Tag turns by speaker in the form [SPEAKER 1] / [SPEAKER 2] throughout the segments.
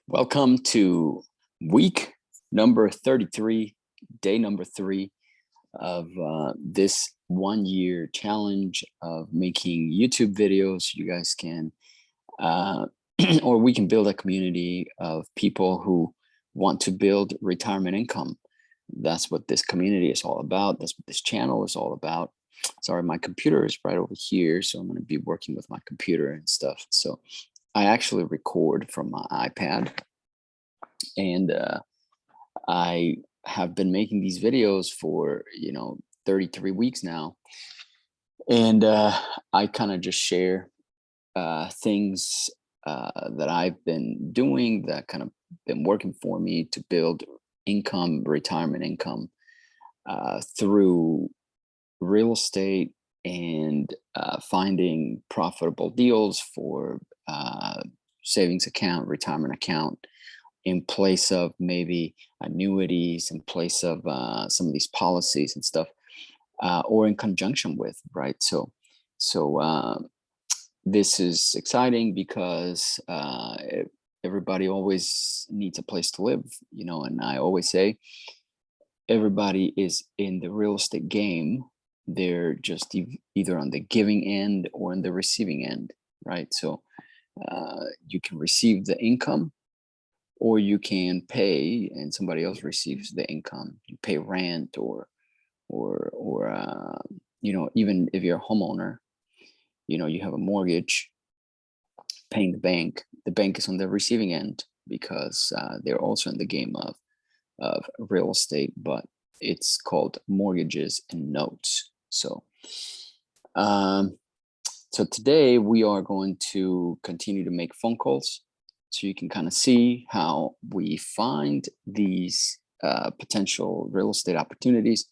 [SPEAKER 1] Welcome to week number 33, day number 3 of this 1 year challenge of making YouTube videos. You guys can, uh, or we can build a community of people who want to build retirement income. That's what this community is all about. That's what this channel is all about. Sorry, my computer is right over here, so I'm going to be working with my computer and stuff. So I actually record from my iPad, and I have been making these videos for 33 weeks now, and I kind of just share things that I've been doing that kind of been working for me to build income, retirement income, through real estate and finding profitable deals for savings account, retirement account, in place of maybe annuities, in place of some of these policies and stuff, or in conjunction with, right? So this is exciting because everybody always needs a place to live, and I always say everybody is in the real estate game. They're just either on the giving end or on the receiving end, right? So you can receive the income, or you can pay and somebody else receives the income. You pay rent, or even if you're a homeowner, you have a mortgage, paying the bank is on the receiving end because they're also in the game of real estate, but it's called mortgages and notes. So today we are going to continue to make phone calls, so you can kind of see how we find these potential real estate opportunities.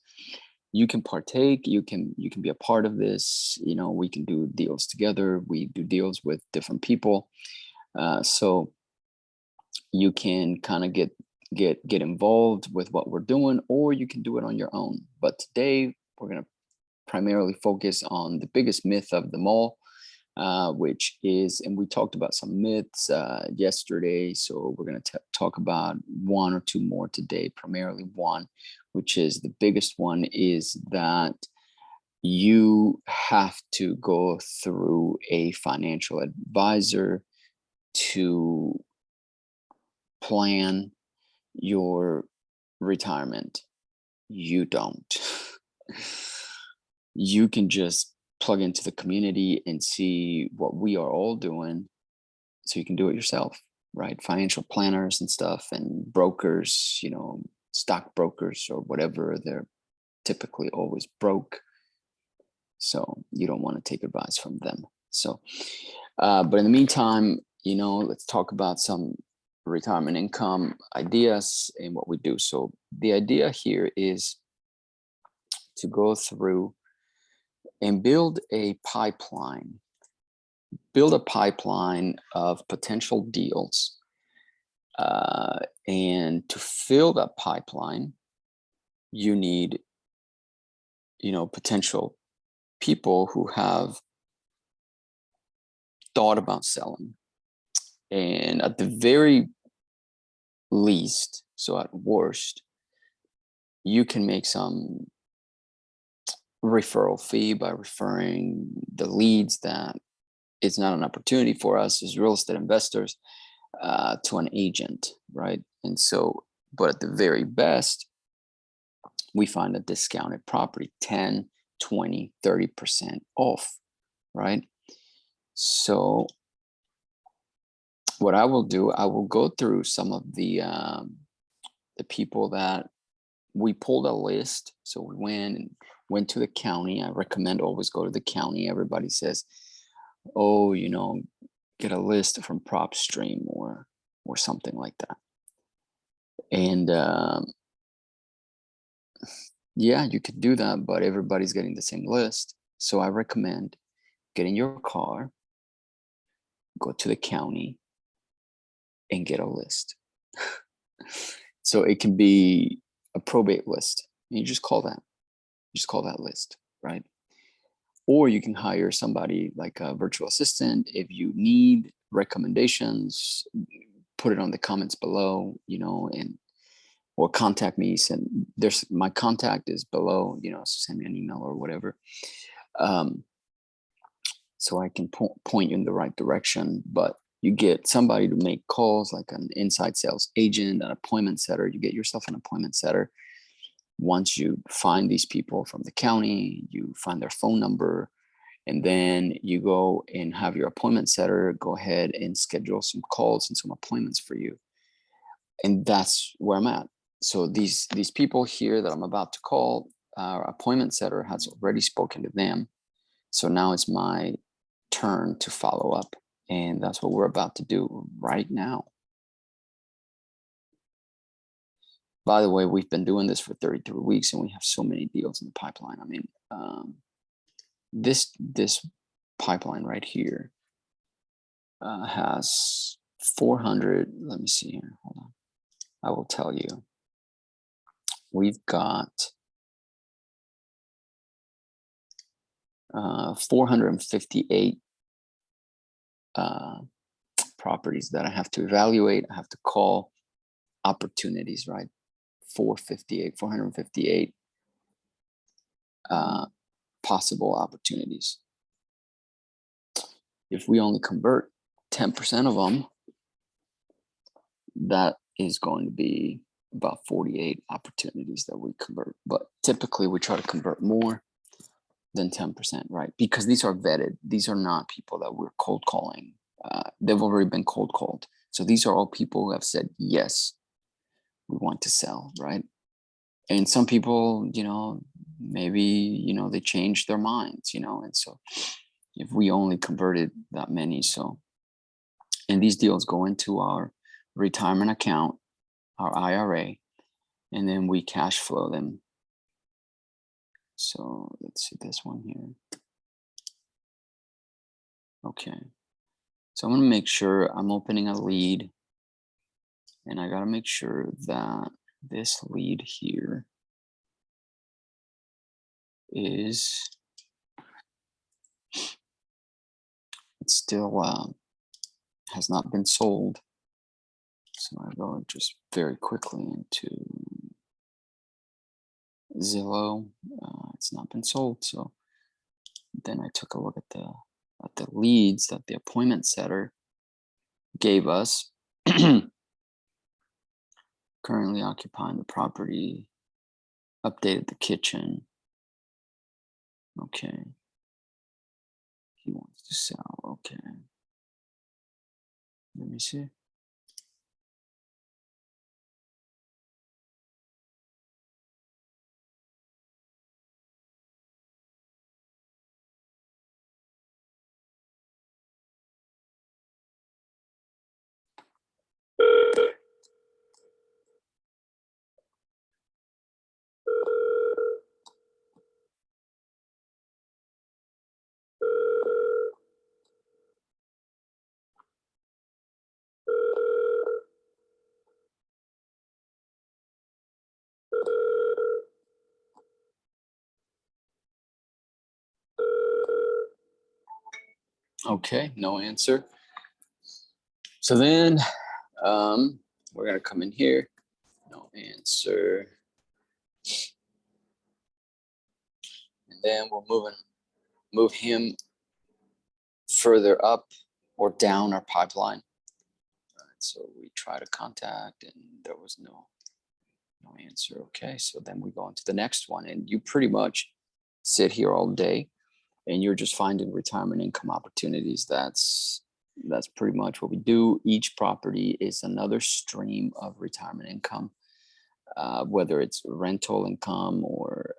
[SPEAKER 1] You can partake, you can be a part of this. We can do deals together. We do deals with different people, so you can kind of get involved with what we're doing, or you can do it on your own. But today we're going to primarily focus on the biggest myth of them all, which is, and we talked about some myths yesterday, so we're going to talk about one or two more today, primarily one, which is the biggest one, is that you have to go through a financial advisor to plan your retirement. You don't. You can just plug into the community and see what we are all doing, so you can do it yourself, right? Financial planners and stuff, and brokers, stock brokers or whatever, they're typically always broke, so you don't want to take advice from them. So but in the meantime, let's talk about some retirement income ideas and what we do. So the idea here is to go through and build a pipeline of potential deals. And to fill that pipeline, you need, potential people who have thought about selling. And at the very least, so at worst, you can make some referral fee by referring the leads that it's not an opportunity for us as real estate investors to an agent, right? And so, but at the very best, we find a discounted property 10, 20, 30% off, right? So what I will do, I will go through some of the people that we pulled a list. So we went to the county. I recommend always go to the county. Everybody says, oh, get a list from PropStream or something like that. And yeah, you could do that, but everybody's getting the same list. So I recommend getting your car, go to the county, and get a list. So it can be a probate list. And you just call that list, right? Or you can hire somebody like a virtual assistant if you need recommendations. put it on the comments below, and or contact me. There's my contact is below, send me an email or whatever. So I can point you in the right direction. But you get somebody to make calls, like an inside sales agent, an appointment setter. You get yourself an appointment setter. Once you find these people from the county, you find their phone number, and then you go and have your appointment setter go ahead and schedule some calls and some appointments for you. And that's where I'm at. So these people here that I'm about to call, our appointment setter has already spoken to them. So now it's my turn to follow up. And that's what we're about to do right now. By the way, we've been doing this for 33 weeks and we have so many deals in the pipeline. I mean, this pipeline right here has 400. Let me see here. Hold on. I will tell you. We've got 458 properties that I have to evaluate. I have to call opportunities, right? 458 possible opportunities. If we only convert 10% of them, that is going to be about 48 opportunities that we convert. But typically we try to convert more than 10%, right? Because these are vetted. These are not people that we're cold calling. They've already been cold called. So these are all people who have said, yes, we want to sell, right? And some people, maybe, they changed their minds, and so if we only converted that many, and these deals go into our retirement account, our IRA, and then we cash flow them. So let's see this one here. Okay. So I'm going to make sure I'm opening a lead, and I got to make sure that this lead here is it's still has not been sold. So I go just very quickly into Zillow. It's not been sold. So then I took a look at the leads that the appointment setter gave us. Currently occupying the property, updated the kitchen. Okay. He wants to sell. Okay. Let me see. Okay, no answer. So then we're gonna come in here, no answer. And then we'll move him further up or down our pipeline. All right, so we try to contact and there was no answer. Okay, so then we go on to the next one, and you pretty much sit here all day and you're just finding retirement income opportunities. That's pretty much what we do. Each property is another stream of retirement income, whether it's rental income or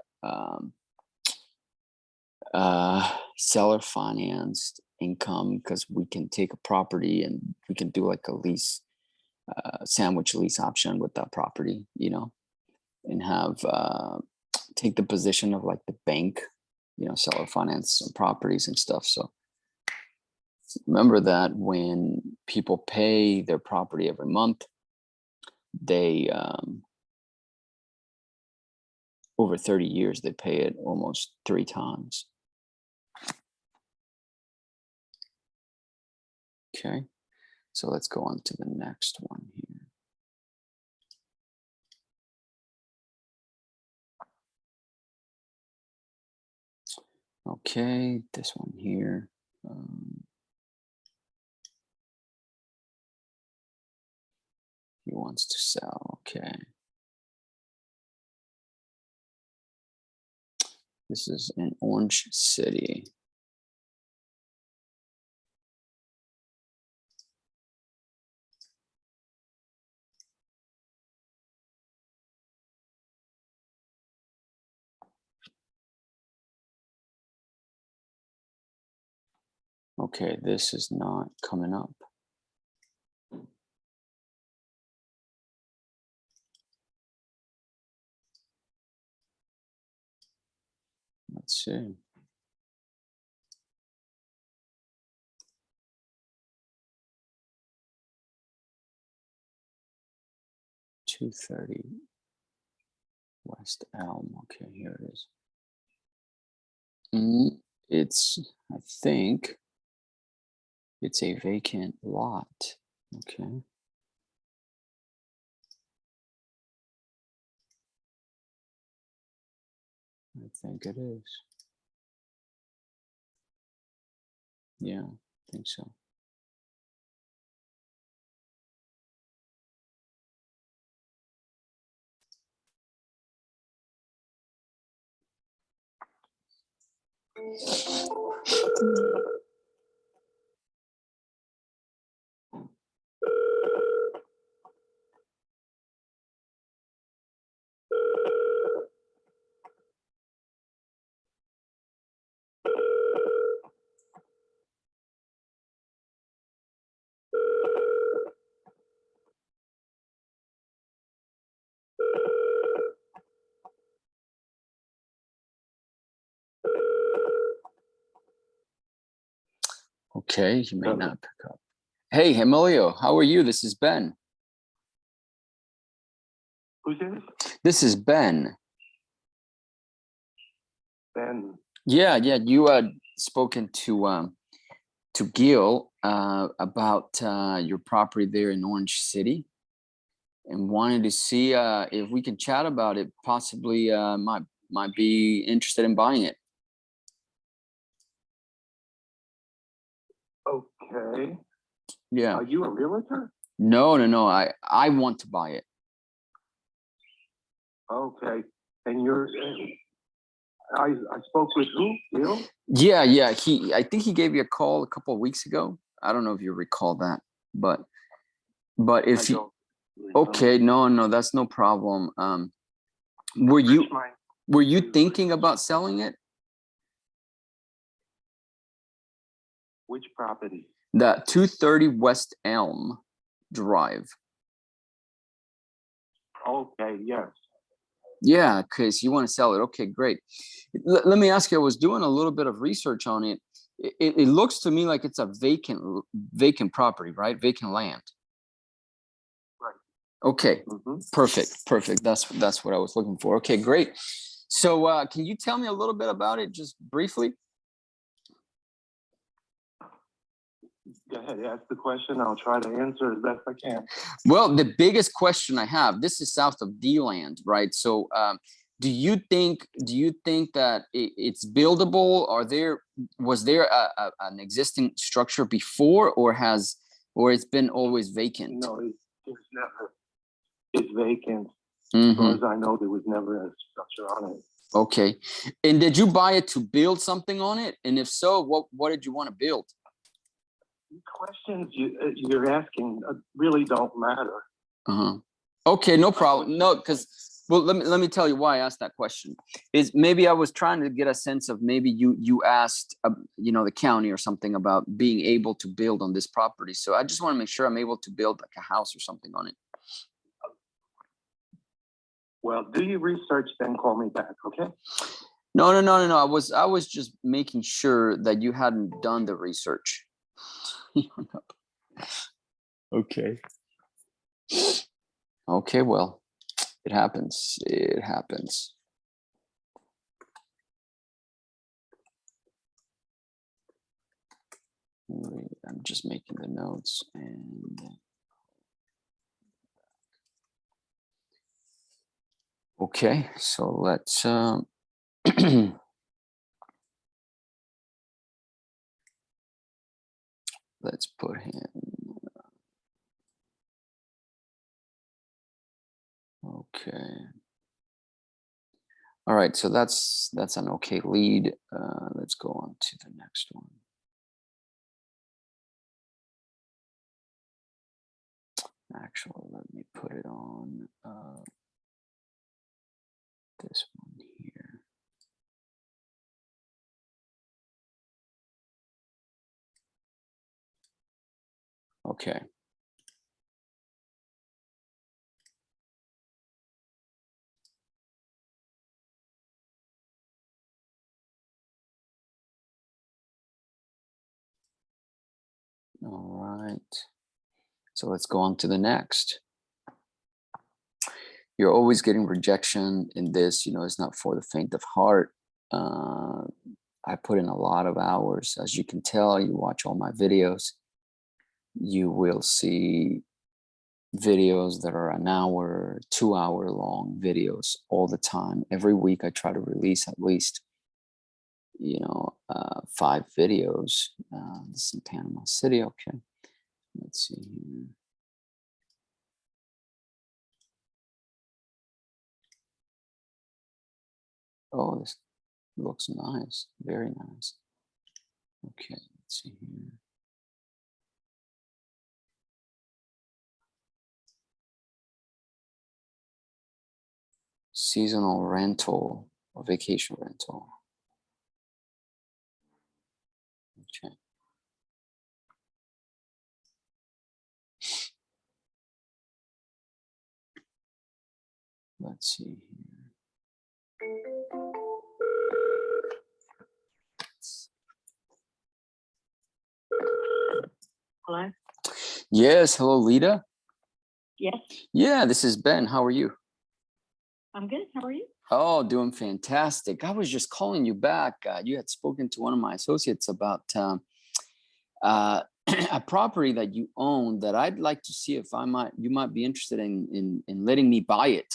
[SPEAKER 1] seller financed income, because we can take a property and we can do like a lease, sandwich lease option with that property, and have take the position of like the bank, seller finance some properties and stuff. So remember that when people pay their property every month, they over 30 years, they pay it almost 3 times. Okay. So let's go on to the next one here. Okay, this one here. He wants to sell, okay. This is in Orange City. Okay, this is not coming up. Let's see. $230 West Elm. Okay, here it is. It's, I think, it's a vacant lot. Okay. I think it is. Yeah, I think so. Okay, he may not pick up. Hey, Emilio, how are you? This is Ben.
[SPEAKER 2] Who's this?
[SPEAKER 1] This is Ben.
[SPEAKER 2] Ben.
[SPEAKER 1] Yeah, you had spoken to Gil about your property there in Orange City, and wanted to see if we can chat about it. Possibly might be interested in buying it.
[SPEAKER 2] Okay.
[SPEAKER 1] Yeah.
[SPEAKER 2] Are you a realtor?
[SPEAKER 1] No. I want to buy it.
[SPEAKER 2] Okay. And you're. I spoke with who? Gil?
[SPEAKER 1] Yeah. I think he gave you a call a couple of weeks ago. I don't know if you recall that, but if you. Okay, no, that's no problem. Were you thinking about selling it?
[SPEAKER 2] Which property?
[SPEAKER 1] The 230 West Elm Drive.
[SPEAKER 2] Okay, yes.
[SPEAKER 1] Yeah, because you want to sell it. Okay, great. Let me ask you, I was doing a little bit of research on it. It looks to me like it's a vacant property, right? Vacant land.
[SPEAKER 2] Right.
[SPEAKER 1] Okay, perfect. That's what I was looking for. Okay, great. So can you tell me a little bit about it, just briefly?
[SPEAKER 2] Go ahead, ask the question. I'll try to answer as best I can.
[SPEAKER 1] Well, the biggest question I have, this is south of D-land, right? So do you think that it's buildable? Was there an existing structure before, or it's been always vacant?
[SPEAKER 2] No, it's never. It's vacant. As far as I know, there was never a structure on it.
[SPEAKER 1] Okay. And did you buy it to build something on it? And if so, what did you want to build?
[SPEAKER 2] Questions you're asking really don't matter.
[SPEAKER 1] Okay, no problem. No, because well, let me tell you why I asked that question. Is maybe I was trying to get a sense of, maybe you asked the county or something about being able to build on this property. So I just want to make sure I'm able to build like a house or something on it.
[SPEAKER 2] Well, do your research, then call me back, okay?
[SPEAKER 1] No. I was just making sure that you hadn't done the research. Okay. Okay, well, it happens. It happens. I'm just making the notes and okay, so let's let's put him. Okay. All right, so that's an okay lead. Let's go on to the next one. Actually, let me put it on this one here. Okay. All right. So let's go on to the next. You're always getting rejection in this, you know, it's not for the faint of heart. I put in a lot of hours. As you can tell, you watch all my videos, you will see videos that are an hour, 2 hour long videos all the time. Every week I try to release at least, you know, 5 videos. This is in Panama City. Okay, let's see here. Oh, this looks nice, very nice. Okay, let's see here. Seasonal rental or vacation rental. Okay. Let's see here.
[SPEAKER 3] Hello?
[SPEAKER 1] Yes, hello, Lita.
[SPEAKER 3] Yes,
[SPEAKER 1] Yeah, this is Ben. How are you?
[SPEAKER 3] I'm good. How are you?
[SPEAKER 1] Oh, doing fantastic. I was just calling you back. You had spoken to one of my associates about a property that you own that I'd like to see if you might be interested in letting me buy it.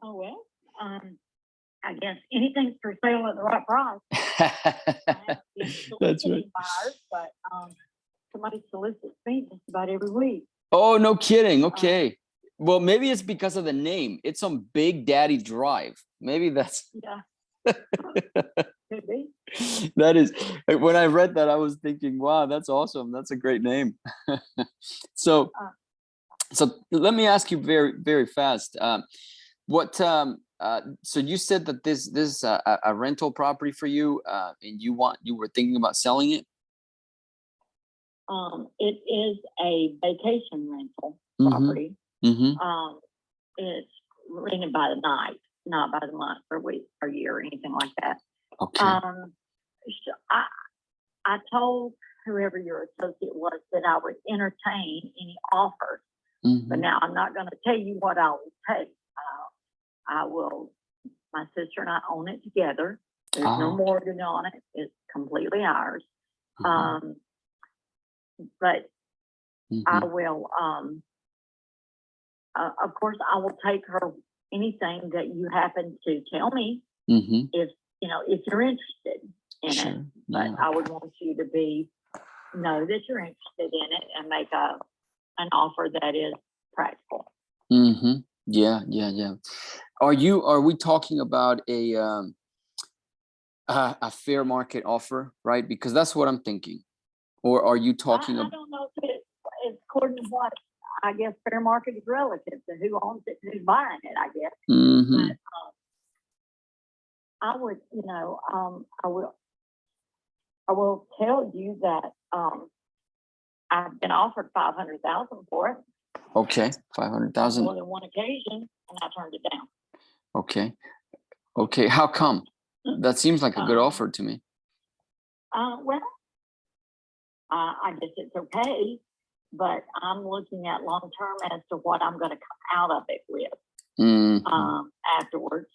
[SPEAKER 3] Oh, well, I guess anything's for sale at the right price.
[SPEAKER 1] That's right.
[SPEAKER 3] Buyers, but somebody solicits me just about every week.
[SPEAKER 1] Oh, no kidding. Okay. Well, maybe it's because of the name. It's on Big Daddy Drive. Maybe that's.
[SPEAKER 3] Yeah. Could be.
[SPEAKER 1] That is, when I read that, I was thinking, wow, that's awesome. That's a great name. So let me ask you very, very fast. So you said that this is a rental property for you, and you were thinking about selling it?
[SPEAKER 3] It is a vacation rental property.
[SPEAKER 1] Mm-hmm.
[SPEAKER 3] It's rented by the night, not by the month or week or year or anything like that.
[SPEAKER 1] Okay.
[SPEAKER 3] So I told whoever your associate was that I would entertain any offers, but now I'm not going to tell you what I will take. I will. My sister and I own it together. There's no mortgage on it. It's completely ours. But I will. Of course, I will take her anything that you happen to tell me. If if you're interested in it, but I would want you to know that you're interested in it and make an offer that is practical.
[SPEAKER 1] Yeah. Are we talking about a fair market offer, right? Because that's what I'm thinking. Or are you talking
[SPEAKER 3] I don't know if it's according to what, I guess fair market is relative to who owns it, who's buying it, I guess. But, I would, I will tell you that I've been offered $500,000 for it.
[SPEAKER 1] Okay, 500,000.
[SPEAKER 3] More than one occasion, and I turned it down.
[SPEAKER 1] Okay. How come? That seems like a good offer to me.
[SPEAKER 3] Well, I guess it's okay, but I'm looking at long term as to what I'm going to come out of it with afterwards.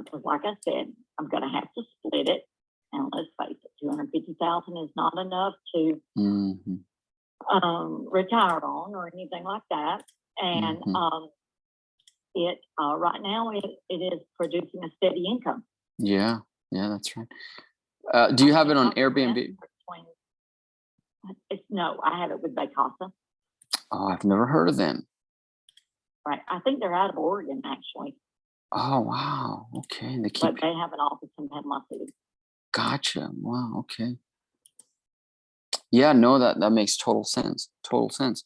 [SPEAKER 3] Because, like I said, I'm going to have to split it. And let's face it, 250,000 is not enough to retire on or anything like that. And it right now it is producing a steady income.
[SPEAKER 1] Yeah, that's right. Do you have it on Airbnb?
[SPEAKER 3] No, I have it with Vacasa.
[SPEAKER 1] Oh, I've never heard of them.
[SPEAKER 3] Right, I think they're out of Oregon actually.
[SPEAKER 1] Oh wow, okay.
[SPEAKER 3] But they have an office in Panama City.
[SPEAKER 1] Gotcha. Wow. Okay. Yeah. No, that makes total sense. Total sense.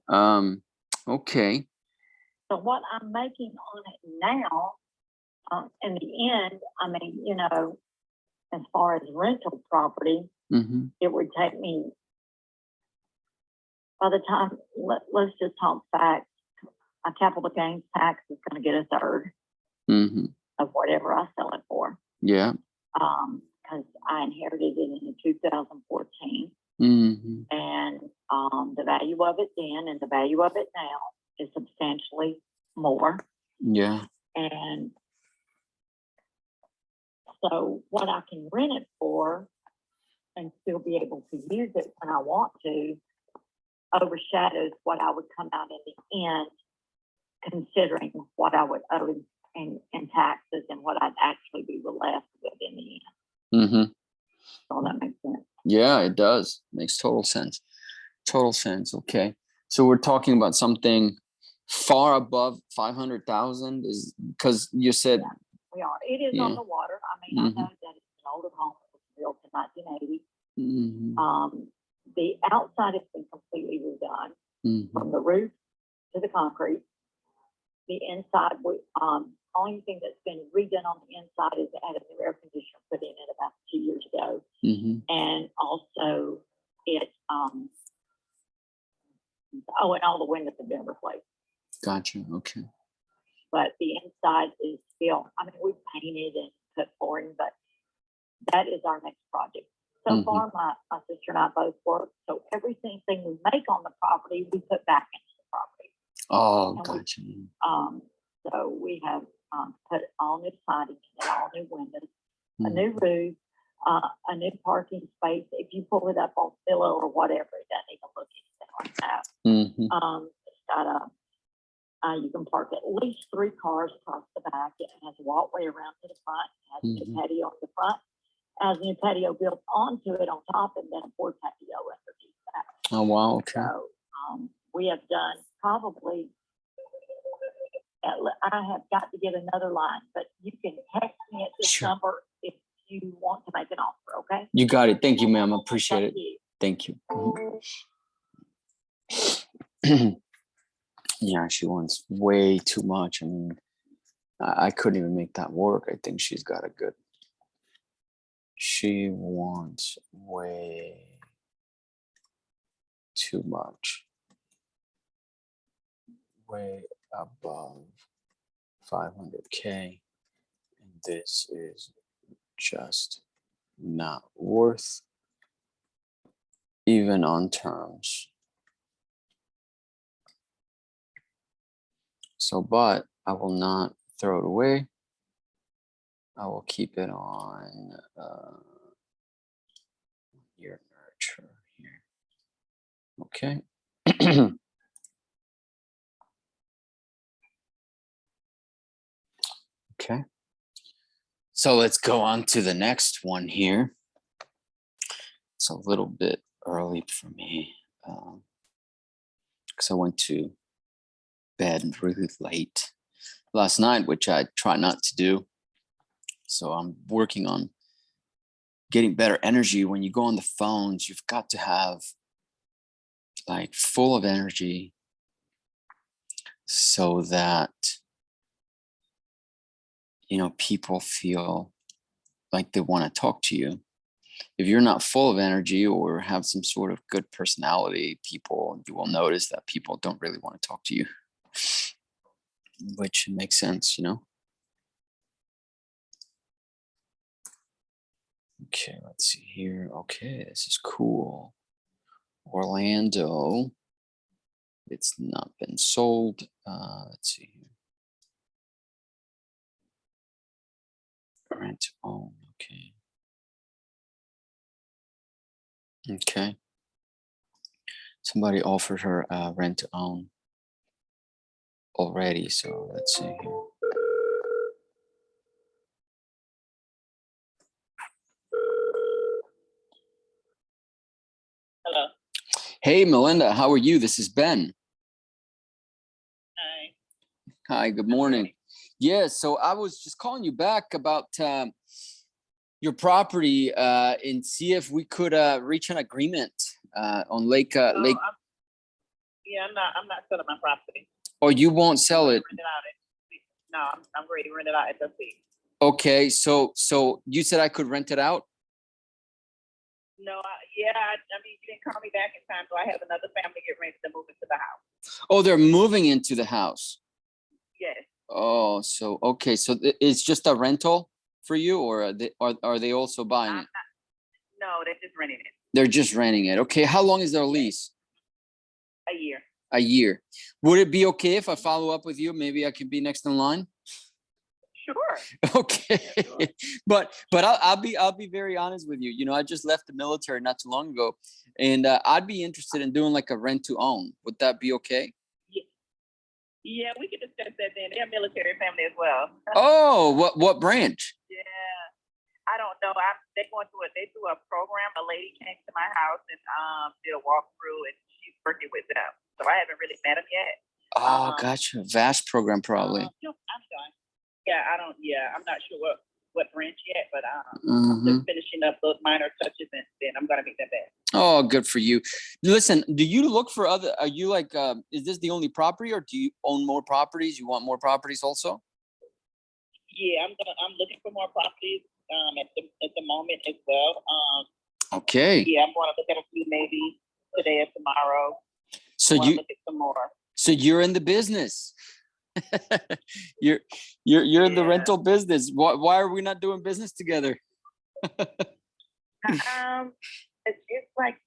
[SPEAKER 1] Okay.
[SPEAKER 3] So what I'm making on it now, in the end, I mean, you know, as far as rental property, it would take me, by the time, let's just talk facts, a capital gains tax is going to get a third of whatever I sell it for.
[SPEAKER 1] Yeah.
[SPEAKER 3] Because I inherited it in 2014. And the value of it then and the value of it now is substantially more.
[SPEAKER 1] Yeah.
[SPEAKER 3] And so what I can rent it for and still be able to use it when I want to overshadows what I would come out in the end, considering what I would owe in taxes and what I'd actually be left with in the end. So that makes sense.
[SPEAKER 1] Yeah, it does. Makes total sense. Total sense. Okay. So we're talking about something far above 500,000 is because you said.
[SPEAKER 3] Yeah, we are. It is on the water. I mean, I know that it's an older home. It was built in 1980. The outside has been completely redone from the roof to the concrete. The inside, only thing that's been redone on the inside is they had a new air conditioner put in it about 2 years ago. And also it, and all the windows have been replaced.
[SPEAKER 1] Gotcha. Okay.
[SPEAKER 3] But the inside is still, I mean, we've painted and put flooring, but that is our next project. So far, my sister and I both work. So everything we make on the property, we put back into the property.
[SPEAKER 1] Oh,
[SPEAKER 3] and
[SPEAKER 1] gotcha.
[SPEAKER 3] So we have put all new siding and all new windows, a new roof, a new parking space. If you pull it up on Zillow or whatever, it doesn't even look anything like that. It's got you can park at least 3 cars across the back. It has a walkway around to the front. It has a new patio on the front. It has a new patio built onto it on top, and then a 4 patio underneath that.
[SPEAKER 1] Oh wow. Okay.
[SPEAKER 3] So we have done probably. I have got to get another line, but you can text me at this number if you want to make an offer. Okay.
[SPEAKER 1] You got it. Thank you, ma'am. I appreciate it. Thank you. Yeah, she wants way too much. I mean, I couldn't even make that work. I think she's got a good. She wants way too much. Way above 500K. And this is just not worth even on terms. So, but I will not throw it away. I will keep it on your nurture here. Okay. Okay. So let's go on to the next one here. It's a little bit early for me because I went to bed really late last night, which I try not to do. So I'm working on getting better energy. When you go on the phones, you've got to have like full of energy so that, you know, people feel like they want to talk to you. If you're not full of energy or have some sort of good personality, you will notice that people don't really want to talk to you, which makes sense, you know? Okay, let's see here. Okay, this is cool. Orlando. It's not been sold. Let's see here. Rent to own. Okay. Okay. Somebody offered her rent to own already. So let's see here.
[SPEAKER 4] Hello.
[SPEAKER 1] Hey, Melinda, how are you? This is Ben.
[SPEAKER 4] Hi.
[SPEAKER 1] Hi, good morning. Yeah, so I was just calling you back about your property and see if we could reach an agreement on Lake.
[SPEAKER 4] Yeah,
[SPEAKER 1] I'm
[SPEAKER 4] not selling my property.
[SPEAKER 1] Or you won't sell it.
[SPEAKER 4] Rent it out no, I'm ready to rent it out at the fee.
[SPEAKER 1] Okay, so you said I could rent it out?
[SPEAKER 4] No, I mean, you didn't call me back in time, so I have another family get ready to move into the house.
[SPEAKER 1] Oh, they're moving into the house.
[SPEAKER 4] Yes.
[SPEAKER 1] Oh, so okay, so it's just a rental for you, or are they also buying it?
[SPEAKER 4] No, they're just renting it.
[SPEAKER 1] They're just renting it. Okay, how long is their lease?
[SPEAKER 4] A year.
[SPEAKER 1] A year. Would it be okay if I follow up with you? Maybe I could be next in line.
[SPEAKER 4] Sure.
[SPEAKER 1] Okay,
[SPEAKER 4] Yeah, sure.
[SPEAKER 1] but I'll be very honest with you. You know, I just left the military not too long ago, and I'd be interested in doing like a rent to own. Would that be okay?
[SPEAKER 4] Yeah, we could discuss that then. They're a military family as well.
[SPEAKER 1] Oh, what branch?
[SPEAKER 4] Yeah, I don't know. They do a program. A lady came to my house and did a walkthrough, and she's working with them. So I haven't really met them yet.
[SPEAKER 1] Oh, gotcha. Vast program, probably.
[SPEAKER 4] I'm done. Yeah, I'm not sure what branch yet, but
[SPEAKER 1] Mhm.
[SPEAKER 4] just finishing up those minor touches, and then I'm gonna meet them there.
[SPEAKER 1] Oh, good for you. Listen, do you look for other? Are you like? Is this the only property, or do you own more properties? You want more properties also?
[SPEAKER 4] Yeah, I'm looking for more properties at the moment as well.
[SPEAKER 1] Okay.
[SPEAKER 4] Yeah, I'm going to look at a few maybe today or tomorrow.
[SPEAKER 1] So
[SPEAKER 4] look at some more.
[SPEAKER 1] So you're in the business. you're in the rental business. Why are we not doing business together?
[SPEAKER 4] It's like,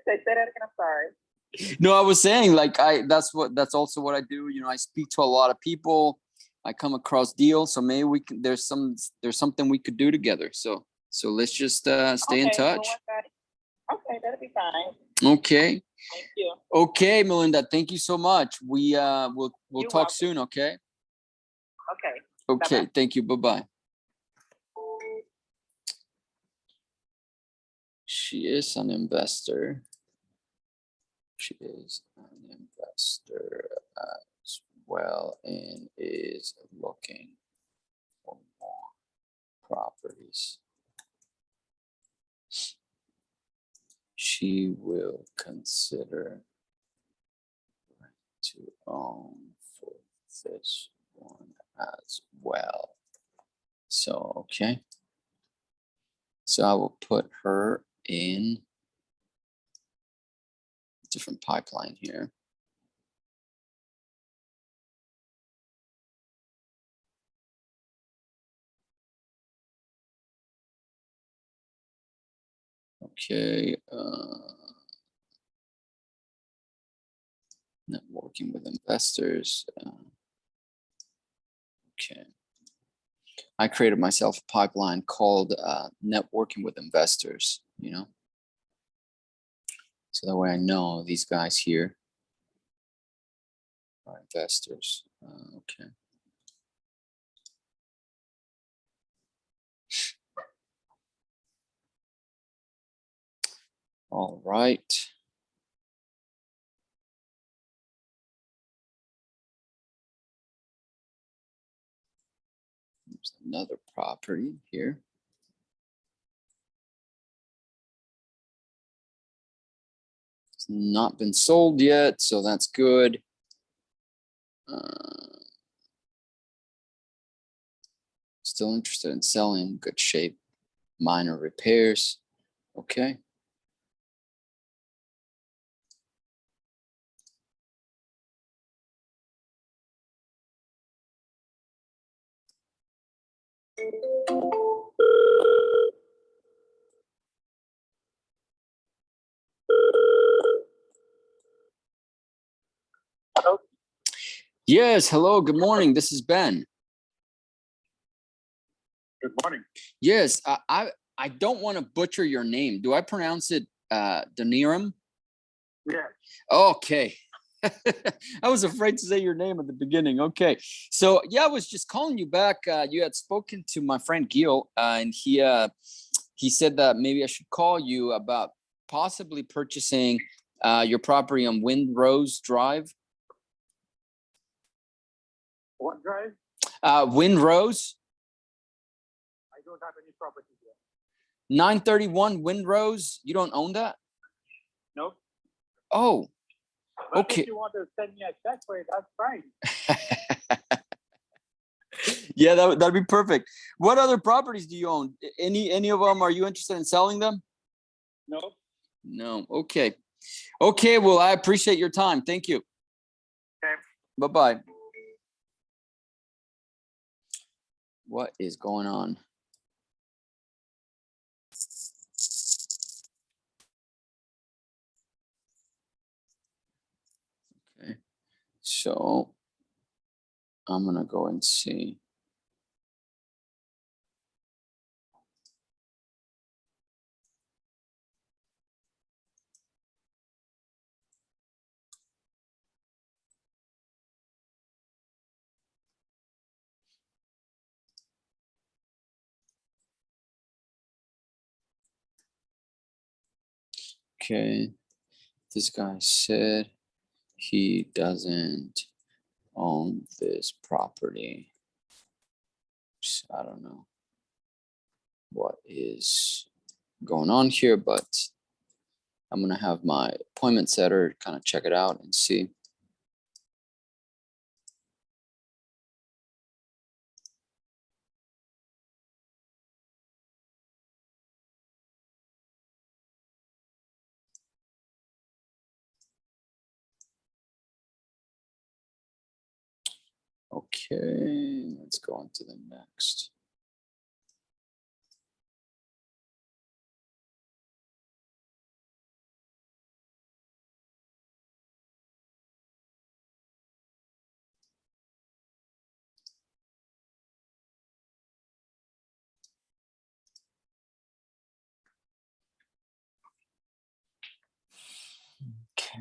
[SPEAKER 4] say that again. I'm sorry.
[SPEAKER 1] No, I was saying like that's also what I do. You know, I speak to a lot of people. I come across deals, so maybe we can. There's something we could do together. So let's just stay in touch.
[SPEAKER 4] Okay, that'll be fine.
[SPEAKER 1] Okay.
[SPEAKER 4] Thank you.
[SPEAKER 1] Okay, Melinda. Thank you so much. We'll
[SPEAKER 4] You're
[SPEAKER 1] talk
[SPEAKER 4] welcome.
[SPEAKER 1] soon. Okay.
[SPEAKER 4] Okay.
[SPEAKER 1] Okay.
[SPEAKER 4] Bye-bye.
[SPEAKER 1] Thank you. Bye bye. She is an investor. She is an investor as well and is looking for more properties. She will consider rent to own for this one as well. So, okay. So I will put her in a different pipeline here. Okay. Networking with investors. Okay. I created myself a pipeline called networking with investors, you know. So that way I know these guys here are investors. Okay. All right. There's another property here. It's not been sold yet, so that's good. Still interested in selling, good shape, minor repairs. Okay.
[SPEAKER 4] Hello.
[SPEAKER 1] Yes, hello, good morning. This is Ben.
[SPEAKER 2] Good morning.
[SPEAKER 1] Yes, I don't want to butcher your name. Do I pronounce it Deniram?
[SPEAKER 2] Yeah.
[SPEAKER 1] Okay. I was afraid to say your name at the beginning. Okay. So yeah, I was just calling you back. You had spoken to my friend Gil, and he said that maybe I should call you about possibly purchasing your property on Windrose Drive.
[SPEAKER 2] What drive?
[SPEAKER 1] Windrose,
[SPEAKER 2] I don't have any property there.
[SPEAKER 1] 931 Windrose. You don't own that?
[SPEAKER 2] Nope.
[SPEAKER 1] Oh,
[SPEAKER 2] But
[SPEAKER 1] okay.
[SPEAKER 2] if you want to send me a check for it, that's fine.
[SPEAKER 1] Yeah, that'd be perfect. What other properties do you own? Any of them? Are you interested in selling them?
[SPEAKER 2] Nope.
[SPEAKER 1] No. Okay. Okay. Well, I appreciate your time. Thank you.
[SPEAKER 2] Okay.
[SPEAKER 1] Bye-bye. What is going on? Okay. So I'm going to go and see. Okay. This guy said he doesn't own this property. So I don't know what is going on here, but I'm going to have my appointment setter kind of check it out and see. Okay, let's go on to the next. Okay.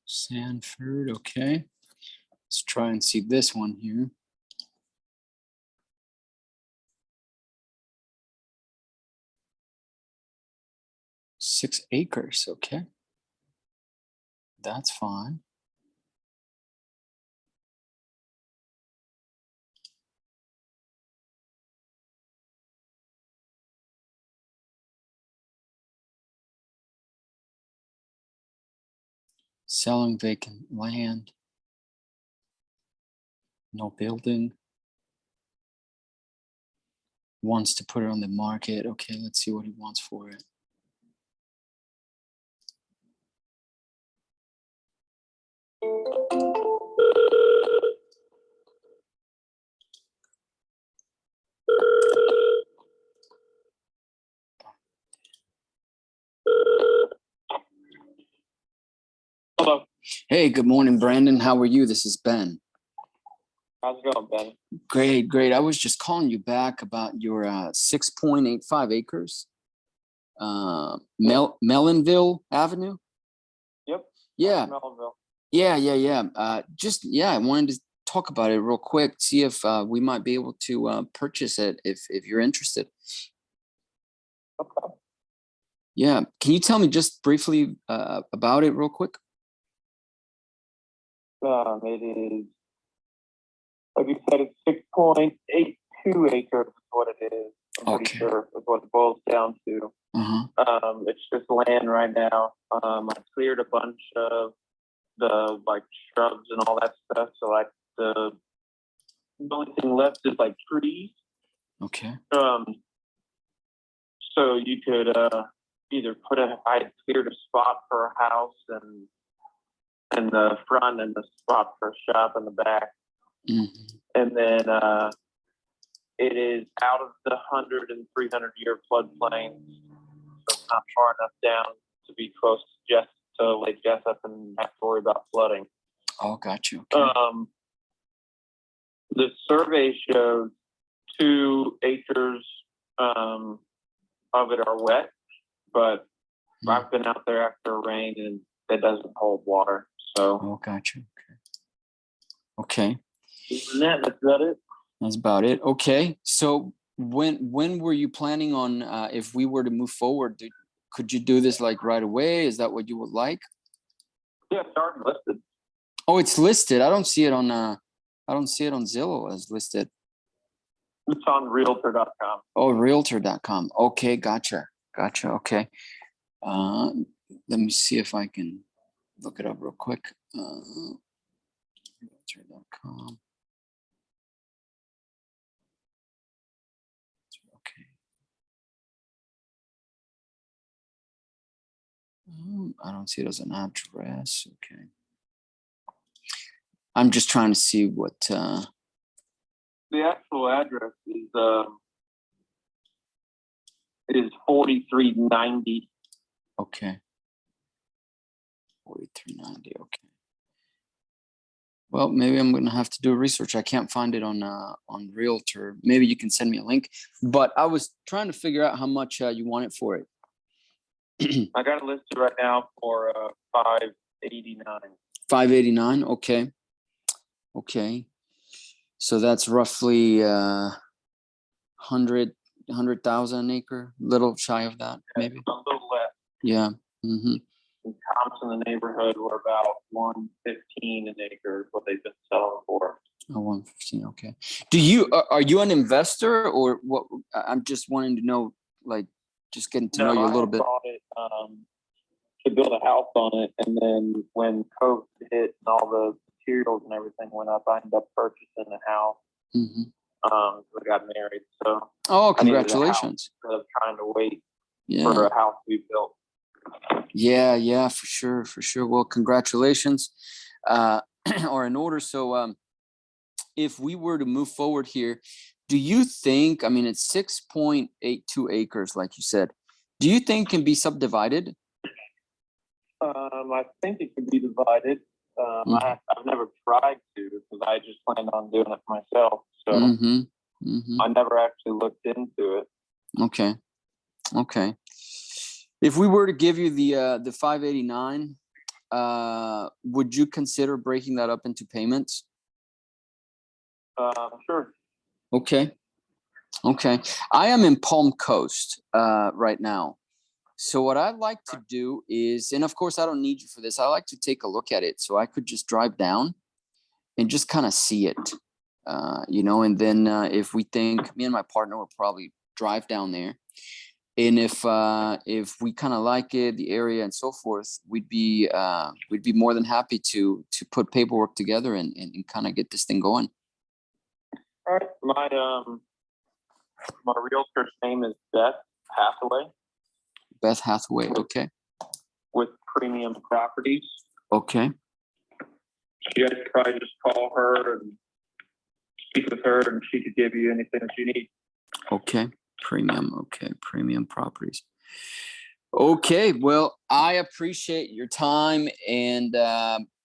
[SPEAKER 1] Sanford, okay. Let's try and see this one here. 6 acres, okay. That's fine. Selling vacant land. No building. Wants to put it on the market. Okay, let's see what he wants for it.
[SPEAKER 5] Hello.
[SPEAKER 1] Hey, good morning, Brandon. How are you? This is Ben.
[SPEAKER 5] How's it going, Ben?
[SPEAKER 1] Great, great. I was just calling you back about your 6.85 acres, Melonville Avenue. Yeah.
[SPEAKER 5] Melville.
[SPEAKER 1] Yeah. Just, yeah, I wanted to talk about it real quick, see if we might be able to purchase it if you're interested.
[SPEAKER 5] Okay.
[SPEAKER 1] Yeah. Can you tell me just briefly about it real quick?
[SPEAKER 5] It is, like you said, it's 6.82 acres is what it is. I'm pretty sure is what it boils down to. It's just land right now. I cleared a bunch of the like shrubs and all that stuff. So like the only thing left is like trees.
[SPEAKER 1] Okay.
[SPEAKER 5] So you could either I cleared a spot for a house and in the front and the spot for a shop in the back. And then it is out of the 100 and 300 year floodplains. So it's not far enough down to be close to Lake Jessup and have to worry about flooding.
[SPEAKER 1] Oh, got you. Okay.
[SPEAKER 5] The survey shows 2 acres of it are wet, but I've been out there after rain and it doesn't hold water. So.
[SPEAKER 1] Oh, got you. Okay.
[SPEAKER 5] That's about it.
[SPEAKER 1] That's about it. Okay. So when were you planning on if we were to move forward? Could you do this like right away? Is that what you would like?
[SPEAKER 5] Yeah, it's already listed.
[SPEAKER 1] Oh, it's listed. I don't see it on Zillow as listed.
[SPEAKER 5] It's on realtor.com.
[SPEAKER 1] Oh, realtor.com. Okay, gotcha. Okay. Let me see if I can look it up real quick. Realtor.com. Okay. I don't see it as an address. Okay. I'm just trying to see what
[SPEAKER 5] the actual address is 4390.
[SPEAKER 1] Okay. 4390. Okay. Well, maybe I'm gonna have to do research. I can't find it on Realtor. Maybe you can send me a link. But I was trying to figure out how much you want it for it.
[SPEAKER 5] I got it listed right now for 589.
[SPEAKER 1] 589. Okay. Okay. So that's roughly 100,000 an acre, little shy of that, maybe.
[SPEAKER 5] A little less.
[SPEAKER 1] Yeah.
[SPEAKER 5] Comps in the neighborhood were about 115 an acre is what they've been selling for.
[SPEAKER 1] Oh, 115. Okay. Are you an investor or what? I'm just wanting to know, like, just getting to know you a little bit.
[SPEAKER 5] I bought it to build a house on it, and then when COVID hit and all the materials and everything went up, I ended up purchasing a house. We got married, so.
[SPEAKER 1] Oh, congratulations!
[SPEAKER 5] Instead of trying to wait for a house to be built.
[SPEAKER 1] Yeah, for sure. Well, congratulations are in order. So if we were to move forward here, do you think, I mean, it's 6.82 acres, like you said, do you think can be subdivided?
[SPEAKER 5] I think it could be divided. I've never tried to because I just planned on doing it myself. So I never actually looked into it.
[SPEAKER 1] Okay. If we were to give you the 589, would you consider breaking that up into payments?
[SPEAKER 5] Sure.
[SPEAKER 1] Okay. I am in Palm Coast right now. So what I'd like to do is, and of course I don't need you for this, I like to take a look at it so I could just drive down and just kind of see it, and then if we think, me and my partner will probably drive down there. And if we kind of like it, the area and so forth, we'd be more than happy to put paperwork together and kind of get this thing going.
[SPEAKER 5] All right. My realtor's name is Beth Hathaway.
[SPEAKER 1] Beth Hathaway. Okay.
[SPEAKER 5] With Premium Properties.
[SPEAKER 1] Okay.
[SPEAKER 5] You guys probably just call her and speak with her, and she could give you anything that you need.
[SPEAKER 1] Okay. Premium Properties. Okay, well, I appreciate your time, and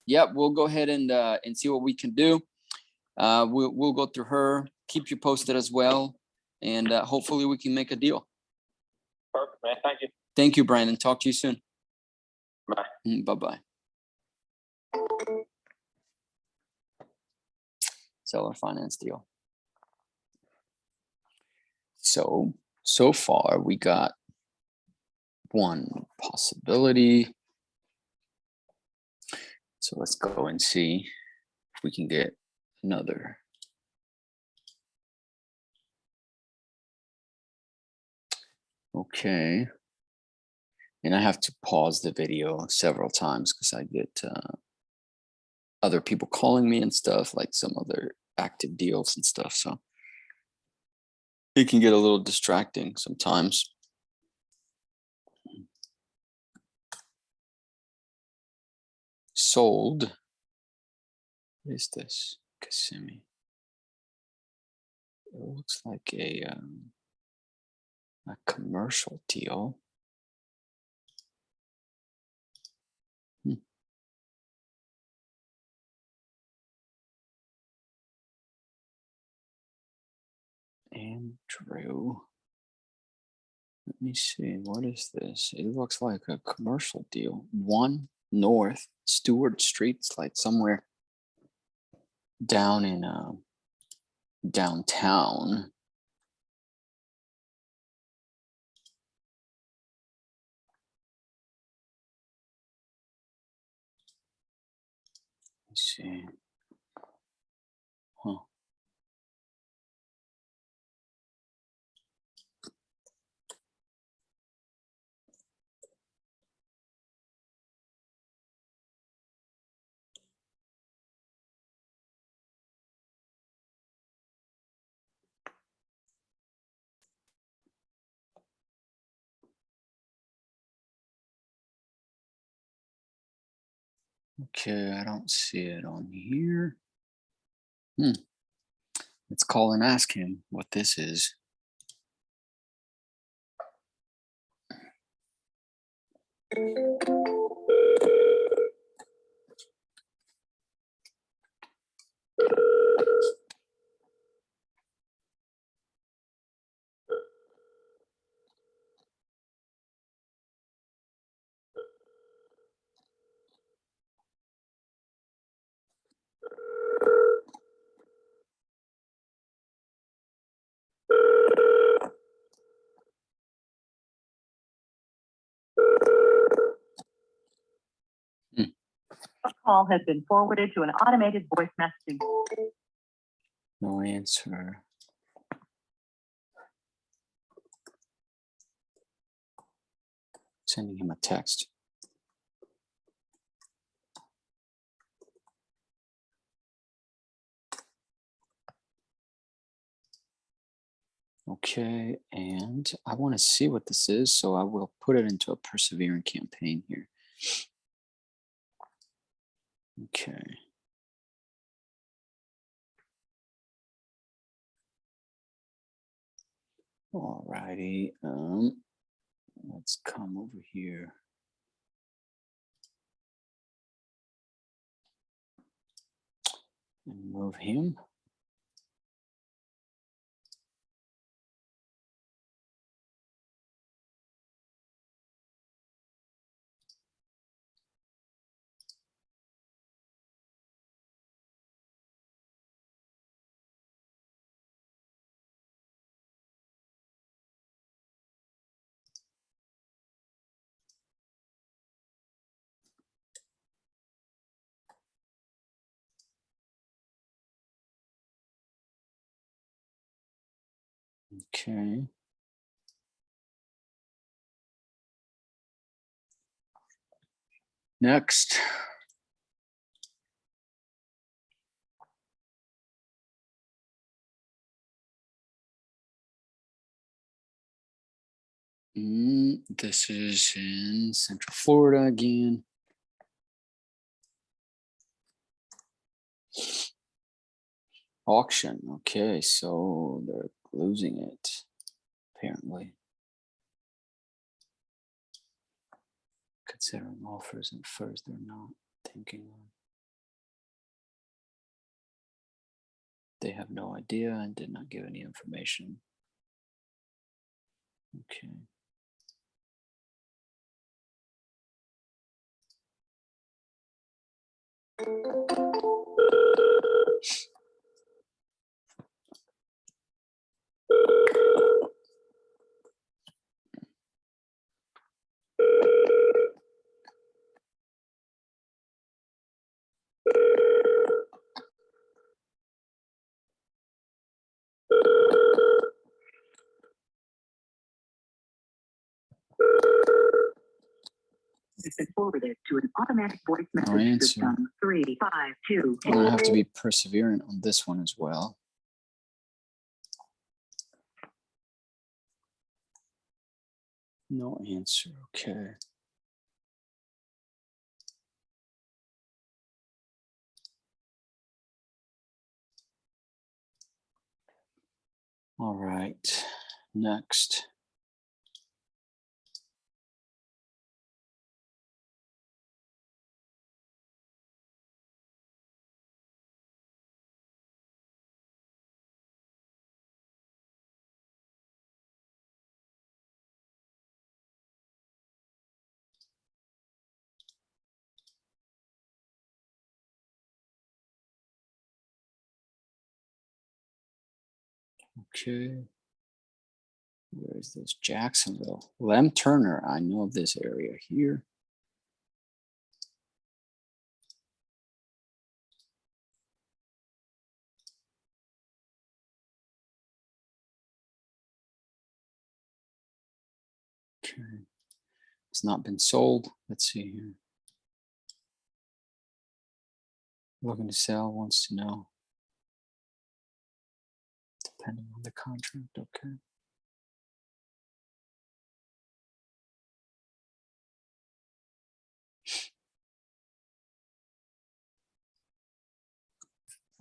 [SPEAKER 1] we'll go ahead and see what we can do. We'll go through her, keep you posted as well, and hopefully we can make a deal.
[SPEAKER 5] Perfect, man. Thank you.
[SPEAKER 1] Thank you, Brandon. Talk to you soon.
[SPEAKER 5] Bye.
[SPEAKER 1] Bye-bye. Seller finance deal. So far we got one possibility. So let's go and see if we can get another. Okay. And I have to pause the video several times because I get other people calling me and stuff, like some other active deals and stuff. So it can get a little distracting sometimes. Sold. What is this? Kissimmee. It looks like a commercial deal. Andrew. Let me see. What is this? It looks like a commercial deal. 1 North Stewart Street. It's like somewhere down in downtown. Let's see. Huh. Okay, I don't see it on here. Let's call and ask him what this is.
[SPEAKER 6] A call has been forwarded to an automated voice messaging.
[SPEAKER 1] No answer. Sending him a text. Okay, and I want to see what this is, so I will put it into a persevering campaign here. Okay. All righty. Let's come over here. And move him. Okay. Next. This is in Central Florida again. Auction. Okay, so they're losing it, apparently. Considering offers at first, they're not thinking on. They have no idea and did not give any information. Okay.
[SPEAKER 6] It's been forwarded to an automatic voice
[SPEAKER 1] No
[SPEAKER 6] message
[SPEAKER 1] answer.
[SPEAKER 6] system. 352.
[SPEAKER 1] I'm gonna have to be perseverant on this one as well. No answer. Okay. All right. Next. Okay. Where is this? Jacksonville. Lem Turner. I know this area here. Okay. It's not been sold. Let's see here. Looking to sell, wants to know. Depending on the contract. Okay.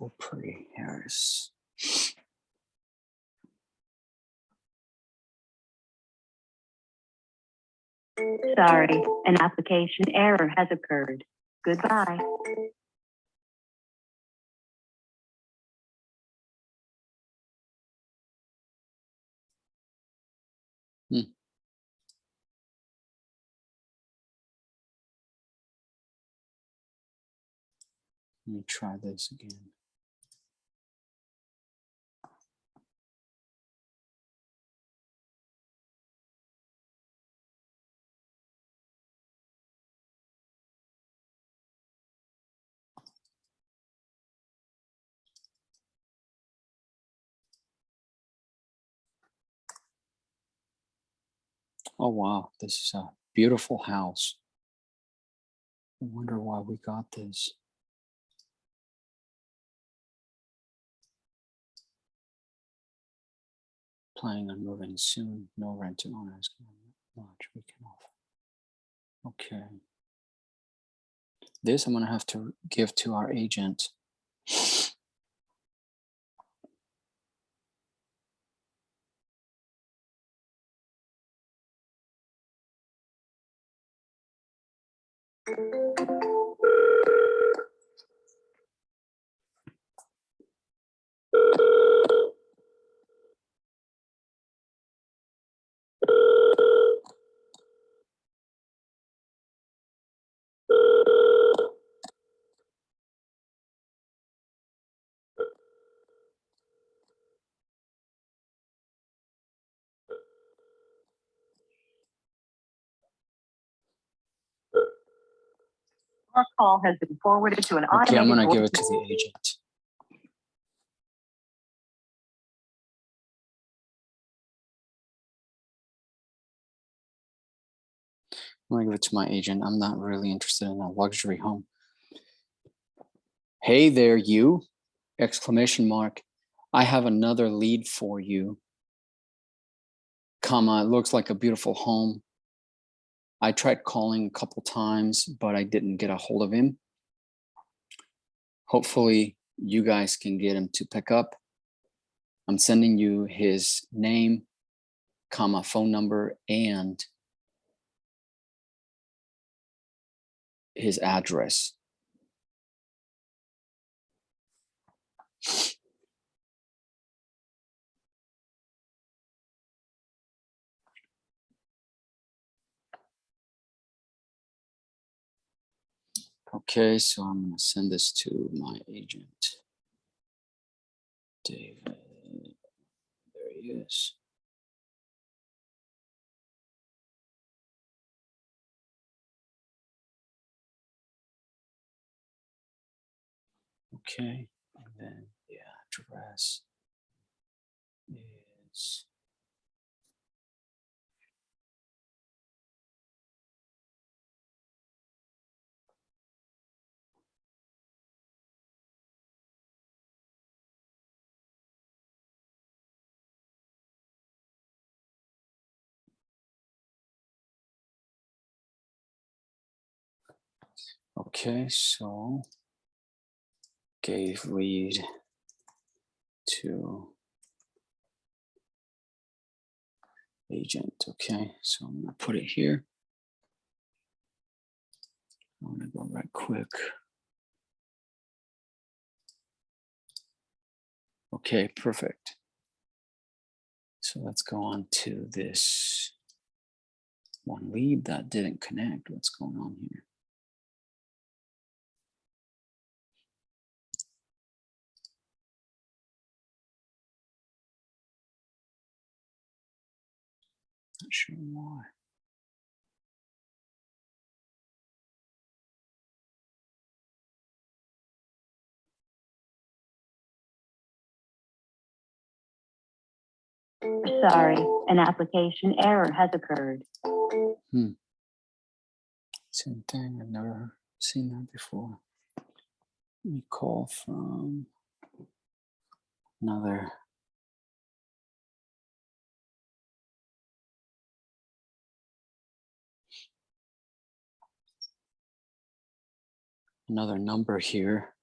[SPEAKER 1] Oh, pretty Harris.
[SPEAKER 6] Sorry, an application error has occurred. Goodbye. Let me try this again. Oh, wow. This is a beautiful house. I wonder why we got this. Planning on moving soon. No rent to owners. Much we can offer. Okay. This I'm going to have to give to our agent. Our call has been forwarded to an automated
[SPEAKER 1] Okay, I'm going to
[SPEAKER 6] voice
[SPEAKER 1] give it to the agent. I'm going to give it to my agent. I'm not really interested in a luxury home. Hey there, you! Exclamation mark. I have another lead for you. Comma, it looks like a beautiful home. I tried calling a couple times, but I didn't get a hold of him. Hopefully you guys can get him to pick up. I'm sending you his name, comma, phone number, and his address.
[SPEAKER 6] Okay, so I'm going to send this to my agent, David. There he is. Okay, and then the address is okay, so gave lead to agent. Okay, so I'm gonna put it here. I'm gonna go right quick. Okay, perfect. So let's go on to this one lead that didn't connect. What's going on here? Not sure why.
[SPEAKER 3] Sorry, an application error has occurred.
[SPEAKER 6] Same thing. I've never seen that before. Let me call from another. Another number here.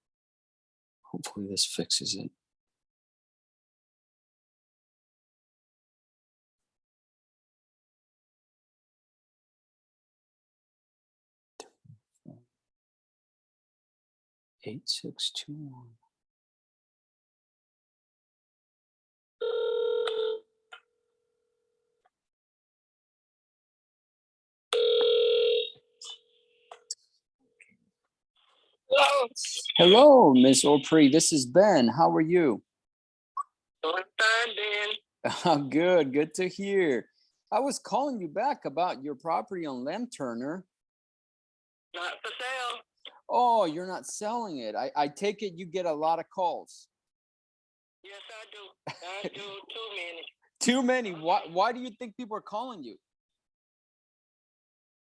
[SPEAKER 6] Hopefully this fixes it. Eight 621.
[SPEAKER 5] Hello.
[SPEAKER 6] Hello, Miss Opry. This is Ben. How are you?
[SPEAKER 5] Doing fine, Ben.
[SPEAKER 6] Good. Good to hear. I was calling you back about your property on Lem Turner.
[SPEAKER 5] Not for sale.
[SPEAKER 6] Oh, you're not selling it. I take it you get a lot of calls.
[SPEAKER 5] Yes, I do. I do too many.
[SPEAKER 6] Too many. Why do you think people are calling you?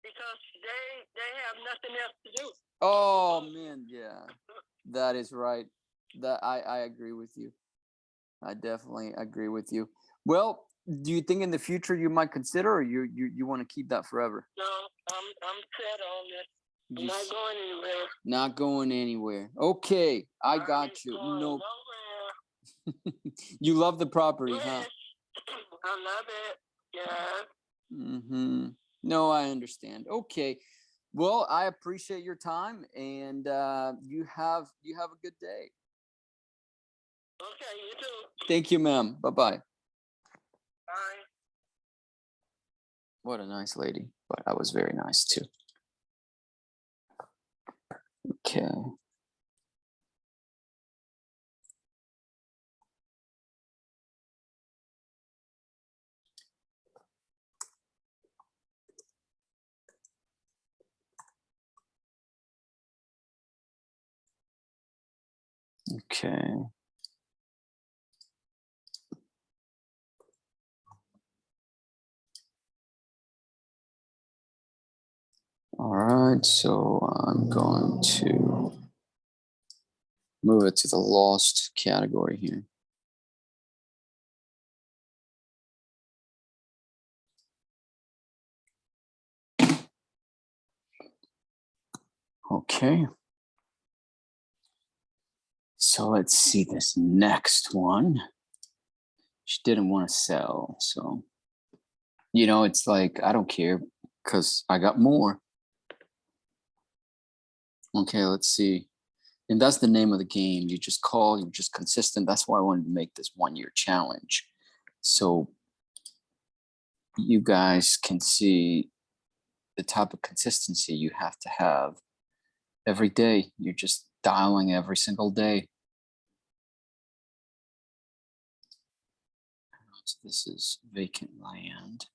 [SPEAKER 5] Because they have nothing else to do.
[SPEAKER 6] Oh man, yeah. That is right. That I agree with you. I definitely agree with you. Well, do you think in the future you might consider, or you want to keep that forever?
[SPEAKER 5] No, I'm set on it. I'm not going anywhere.
[SPEAKER 6] Not going anywhere. Okay, I got you. No. You love the property,
[SPEAKER 5] Yes.
[SPEAKER 6] huh?
[SPEAKER 5] I love it. Yeah.
[SPEAKER 6] Mm-hmm. No, I understand. Okay. Well, I appreciate your time, and you have a good day.
[SPEAKER 5] Okay, you too.
[SPEAKER 6] Thank you, ma'am. Bye-bye.
[SPEAKER 5] Bye.
[SPEAKER 6] What a nice lady, but I was very nice too. Okay. Okay. All right, so I'm going to move it to the lost category here. Okay. So let's see this next one. She didn't want to sell, so it's like I don't care because I got more. Okay, let's see. And that's the name of the game. You just call, you're just consistent. That's why I wanted to make this 1-year challenge. So you guys can see the type of consistency you have to have
[SPEAKER 1] every day. You're just dialing every single day. So this is vacant land.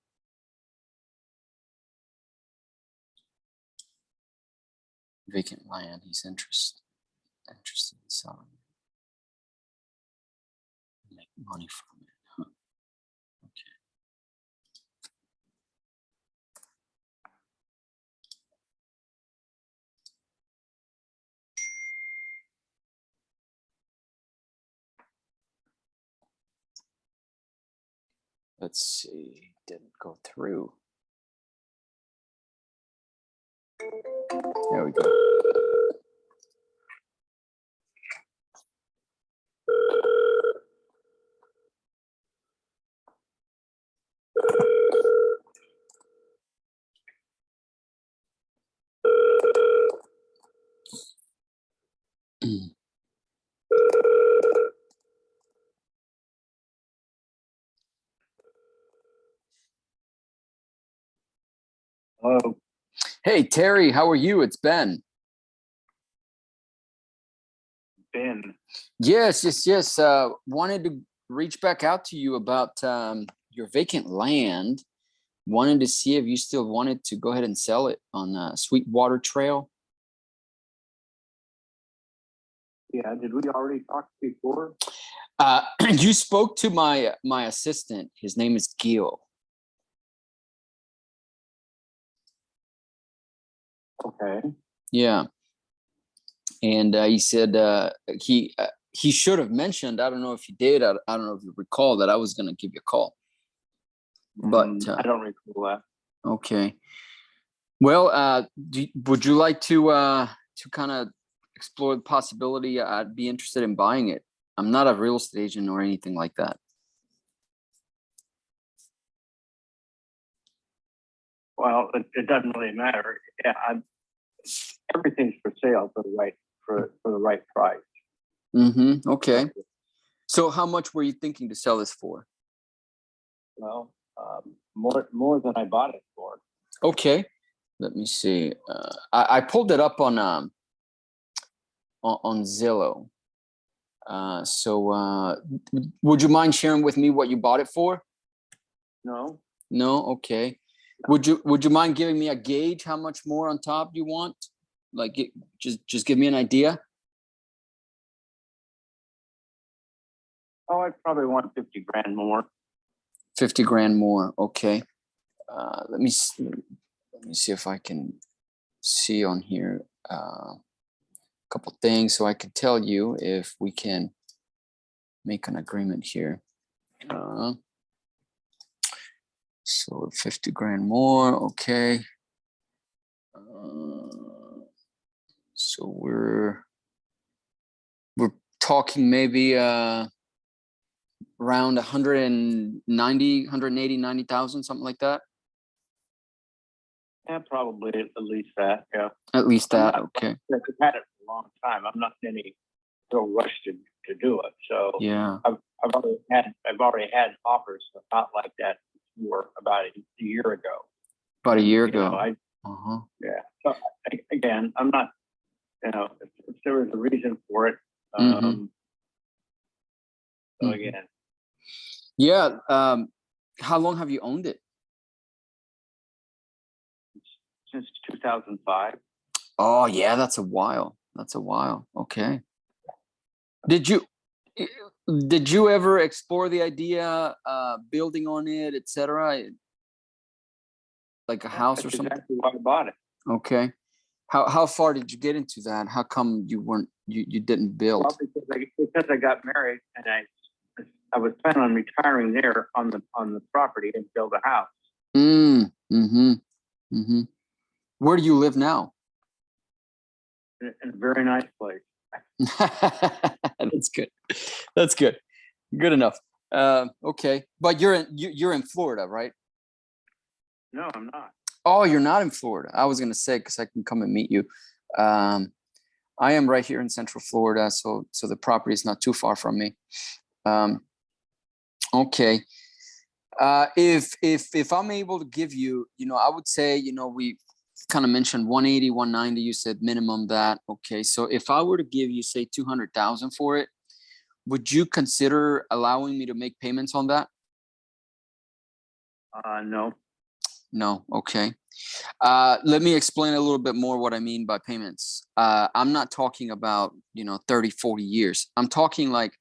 [SPEAKER 1] Vacant land. He's interested in selling it. Make money from it. Huh. Okay. Let's see. Didn't go through. There we go.
[SPEAKER 2] Hello,
[SPEAKER 1] Hey, Terry, how are you? It's Ben.
[SPEAKER 2] Ben.
[SPEAKER 1] Yes. Wanted to reach back out to you about your vacant land. Wanted to see if you still wanted to go ahead and sell it on Sweetwater Trail.
[SPEAKER 2] Yeah, did we already talk before?
[SPEAKER 1] You spoke to my assistant. His name is Gil.
[SPEAKER 2] Okay.
[SPEAKER 1] Yeah, and he said he should have mentioned. I don't know if he did. I don't know if you recall that I was going to give you a call. But
[SPEAKER 2] I don't recall that.
[SPEAKER 1] Okay. Well, would you like to kind of explore the possibility? I'd be interested in buying it. I'm not a real estate agent or anything like that.
[SPEAKER 2] Well, it doesn't really matter. Yeah, everything's for sale for the right price.
[SPEAKER 1] Mm-hmm. Okay. So how much were you thinking to sell this for?
[SPEAKER 2] Well, more than I bought it for.
[SPEAKER 1] Okay. Let me see. I pulled it up on Zillow. So would you mind sharing with me what you bought it for?
[SPEAKER 2] No.
[SPEAKER 1] No. Okay. Would you mind giving me a gauge how much more on top you want? Like just give me an idea.
[SPEAKER 2] Oh, I probably want 50 grand more.
[SPEAKER 1] 50 grand more. Okay. Let me see if I can see on here a couple things so I can tell you if we can make an agreement here. So 50 grand more. Okay. So we're talking maybe around 180, 90,000, something like that.
[SPEAKER 2] Yeah, probably at least that. Yeah.
[SPEAKER 1] At least that. Okay.
[SPEAKER 2] I've had it for a long time. I'm not in any real rush to do it. So
[SPEAKER 1] yeah,
[SPEAKER 2] I've already had offers about like that for about a year ago.
[SPEAKER 1] About a year ago.
[SPEAKER 2] Yeah. So again, I'm not. If there was a reason for it. So again.
[SPEAKER 1] Yeah. How long have you owned it?
[SPEAKER 2] Since 2005.
[SPEAKER 1] Oh yeah, that's a while. Okay. Did you ever explore the idea building on it, etc.? Like a house or something?
[SPEAKER 2] Exactly why I bought it.
[SPEAKER 1] Okay. How far did you get into that? How come you didn't build?
[SPEAKER 2] Well, because I got married and I was planning on retiring there on the property and build a house.
[SPEAKER 1] Where do you live now?
[SPEAKER 2] In a very nice place.
[SPEAKER 1] That's good. Good enough. Okay, but you're in Florida, right?
[SPEAKER 2] No, I'm not.
[SPEAKER 1] Oh, you're not in Florida. I was gonna say because I can come and meet you. I am right here in Central Florida, so the property is not too far from me. Okay. If I'm able to give you, I would say,
[SPEAKER 6] kind of mentioned 180, 190. You said minimum that. Okay. So if I were to give you, say, 200,000 for it, would you consider allowing me to make payments on that?
[SPEAKER 2] No.
[SPEAKER 6] No. Okay. Let me explain a little bit more what I mean by payments. I'm not talking about, 30, 40 years. I'm talking like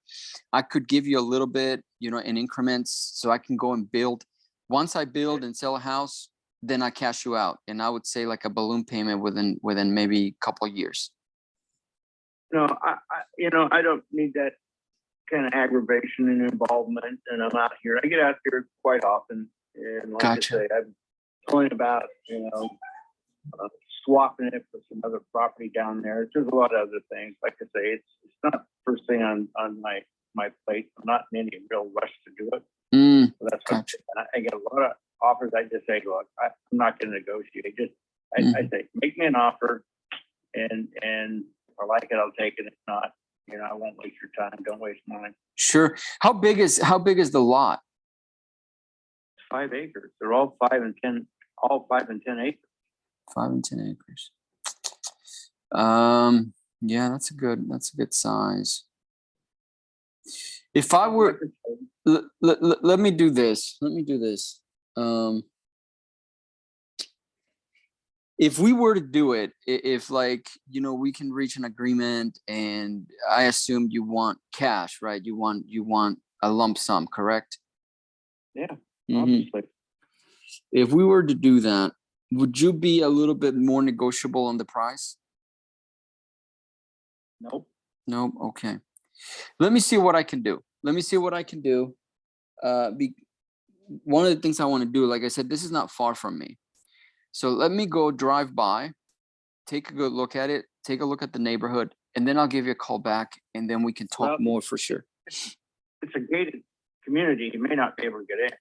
[SPEAKER 6] I could give you a little bit, in increments so I can go and build. Once I build and sell a house, then I cash you out. And I would say like a balloon payment within maybe a couple of years.
[SPEAKER 2] No, I don't need that kind of aggravation and involvement. And I'm out here. I get out here quite often, and like
[SPEAKER 6] Gotcha.
[SPEAKER 2] I say, I'm talking about swapping it for some other property down there. There's a lot of other things. Like I say, it's not first thing on my plate. I'm not in any real rush to do it. So that's what
[SPEAKER 6] Gotcha.
[SPEAKER 2] I get a lot of offers. I just say, look, I'm not going to negotiate. I say, make me an offer, and if I like it, I'll take it. If not, I won't waste your time. Don't waste mine.
[SPEAKER 6] Sure. How big is the lot?
[SPEAKER 2] It's 5 acres. They're all 5 and 10. All 5 and 10 acres.
[SPEAKER 6] 5 and 10 acres. Yeah, that's a good size. If I were, let me do this. If we were to do it, if like, we can reach an agreement, and I assume you want cash, right? You want a lump sum, correct?
[SPEAKER 2] Yeah,
[SPEAKER 6] Mhm.
[SPEAKER 2] obviously.
[SPEAKER 6] If we were to do that, would you be a little bit more negotiable on the price?
[SPEAKER 2] Nope.
[SPEAKER 6] Nope. Okay. Let me see what I can do. One of the things I want to do, like I said, this is not far from me. So let me go drive by, take a good look at it, take a look at the neighborhood, and then I'll give you a call back, and then we can talk more for sure.
[SPEAKER 2] It's a gated community. You may not be able to get in.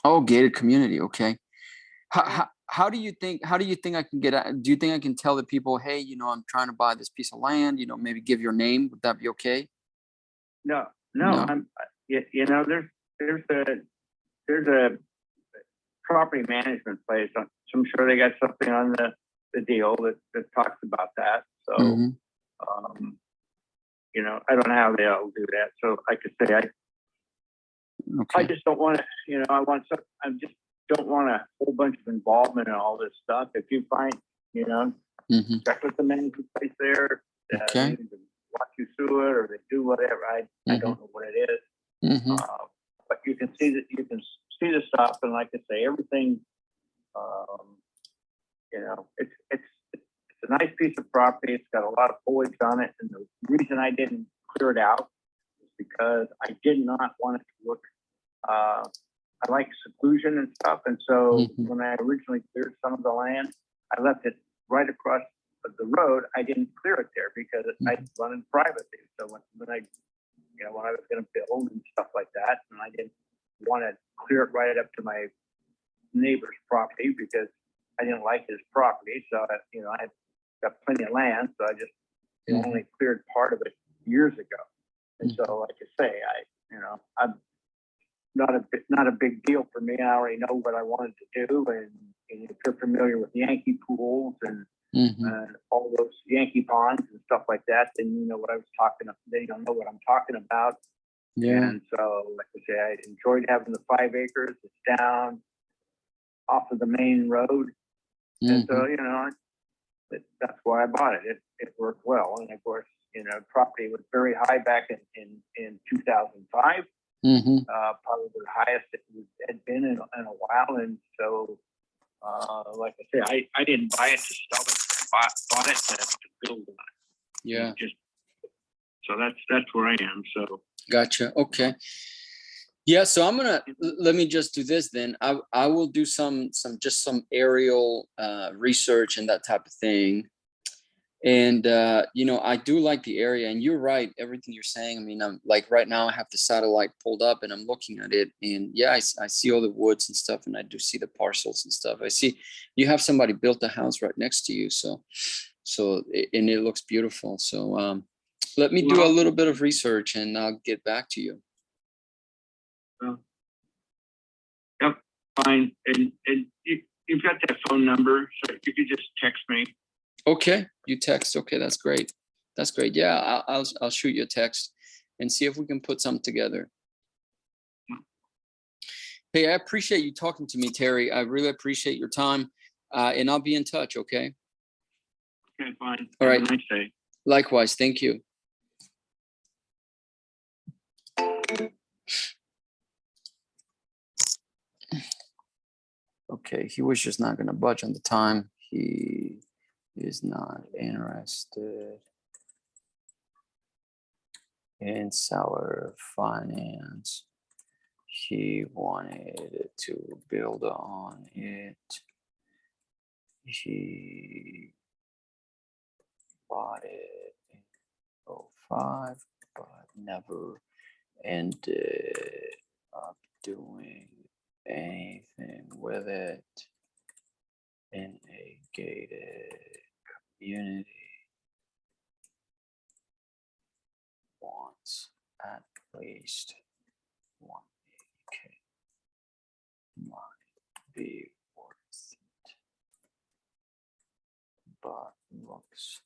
[SPEAKER 6] Oh, gated community. Okay. How do you think I can get at? Do you think I can tell the people, hey, I'm trying to buy this piece of land, maybe give your name? Would that be okay?
[SPEAKER 2] No.
[SPEAKER 6] No?
[SPEAKER 2] There's a property management place. So I'm sure they got something on the deal that talks about that. So,
[SPEAKER 6] Mhm.
[SPEAKER 2] I don't know how they'll do that. So like I say, I
[SPEAKER 6] Okay.
[SPEAKER 2] just don't want to, I just don't want a whole bunch of involvement in all this stuff. If you find,
[SPEAKER 6] Mhm.
[SPEAKER 2] check with the management place there.
[SPEAKER 6] Okay.
[SPEAKER 2] They either walk you through it or they do whatever. I don't know what it is.
[SPEAKER 6] Mhm.
[SPEAKER 2] But you can see the stuff, and like I say, everything. It's a nice piece of property. It's got a lot of foliage on it, and the reason I didn't clear it out is because I did not want it to look. I like seclusion and stuff, and so when I originally cleared some of the land, I left it right across the road. I didn't clear it there because I run in privately. So when I was going to build and stuff like that, and I didn't want to clear it right up to my neighbor's property because I didn't like his property. So I got plenty of land, so I just only cleared part of it years ago. And so, like I say, I'm not a big deal for me. I already know what I wanted to do, and if you're familiar with Yankee pools and all those Yankee ponds and stuff like that, then you know what I was talking about. Then you'll know what I'm talking about.
[SPEAKER 6] Yeah.
[SPEAKER 2] And so, like I say, I enjoyed having the 5 acres. It's down off of the main road. And so, that's why I bought it. It worked well. And of course, property was very high back in 2005. Probably the highest it had been in a while. And so, like I say, I didn't buy it to sell it. I bought it to build on it.
[SPEAKER 6] Yeah.
[SPEAKER 2] So that's where I am. So
[SPEAKER 6] Gotcha. Okay. Yeah. So let me just do this then. I will do some aerial research and that type of thing. And, I do like the area, and you're right. Everything you're saying. I mean, I'm like right now I have the satellite pulled up and I'm looking at it, and yeah, I see all the woods and stuff, and I do see the parcels and stuff. I see you have somebody built a house right next to you. And it looks beautiful. So, let me do a little bit of research and I'll get back to you.
[SPEAKER 2] Yep, fine. And you've got that phone number, so if you could just text me.
[SPEAKER 1] Okay, you text. Okay, that's great. That's great. Yeah, I'll shoot you a text and see if we can put something together. Hey, I appreciate you talking to me, Terry. I really appreciate your time, and I'll be in touch. Okay.
[SPEAKER 2] Okay, fine.
[SPEAKER 1] All right.
[SPEAKER 2] Have a nice day.
[SPEAKER 1] Likewise. Thank you. Okay, he was just not going to budge on the time. He is not interested in seller finance. He wanted to build on it. He bought it in 2005, but never ended up doing anything with it in a gated community. Wants at least 180K. Might be worth it, but looks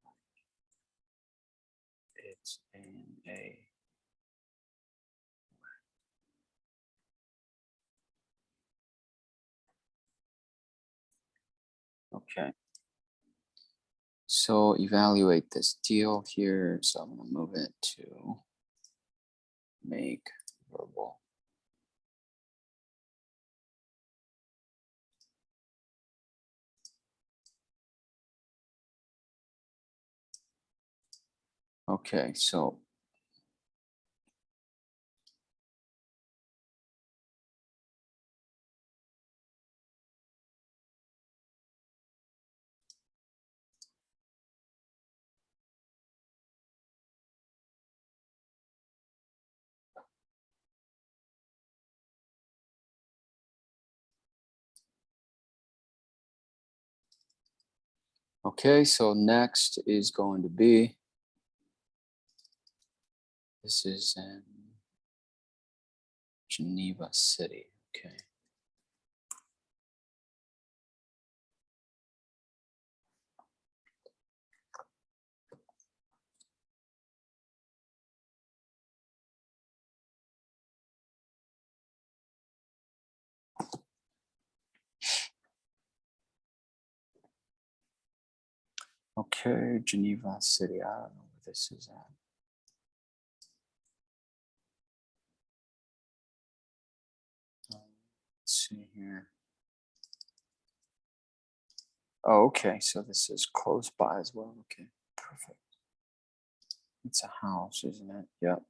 [SPEAKER 1] like it's in a okay. So evaluate this deal here. So I'm gonna move it to make verbal. Okay, so okay, so next is going to be, this is in Geneva City, okay. Okay, Geneva City, I don't know where this is at. Let's see here. Oh, okay, so this is close by as well. Okay, perfect. It's a house, isn't it? Yep.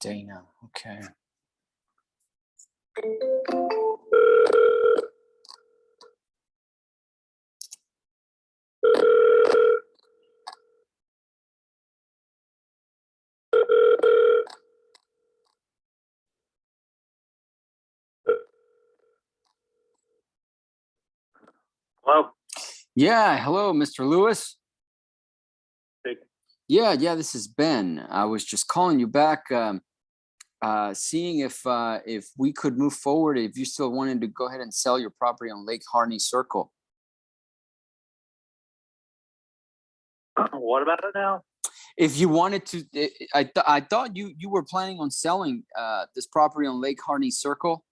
[SPEAKER 1] Dana, okay.
[SPEAKER 2] Hello?
[SPEAKER 1] Yeah, hello, Mr. Lewis.
[SPEAKER 2] Hey.
[SPEAKER 1] Yeah, this is Ben. I was just calling you back, seeing if we could move forward, if you still wanted to go ahead and sell your property on Lake Harney Circle.
[SPEAKER 2] What about it now?
[SPEAKER 1] If you wanted to, I thought you were planning on selling this property on Lake Harney Circle.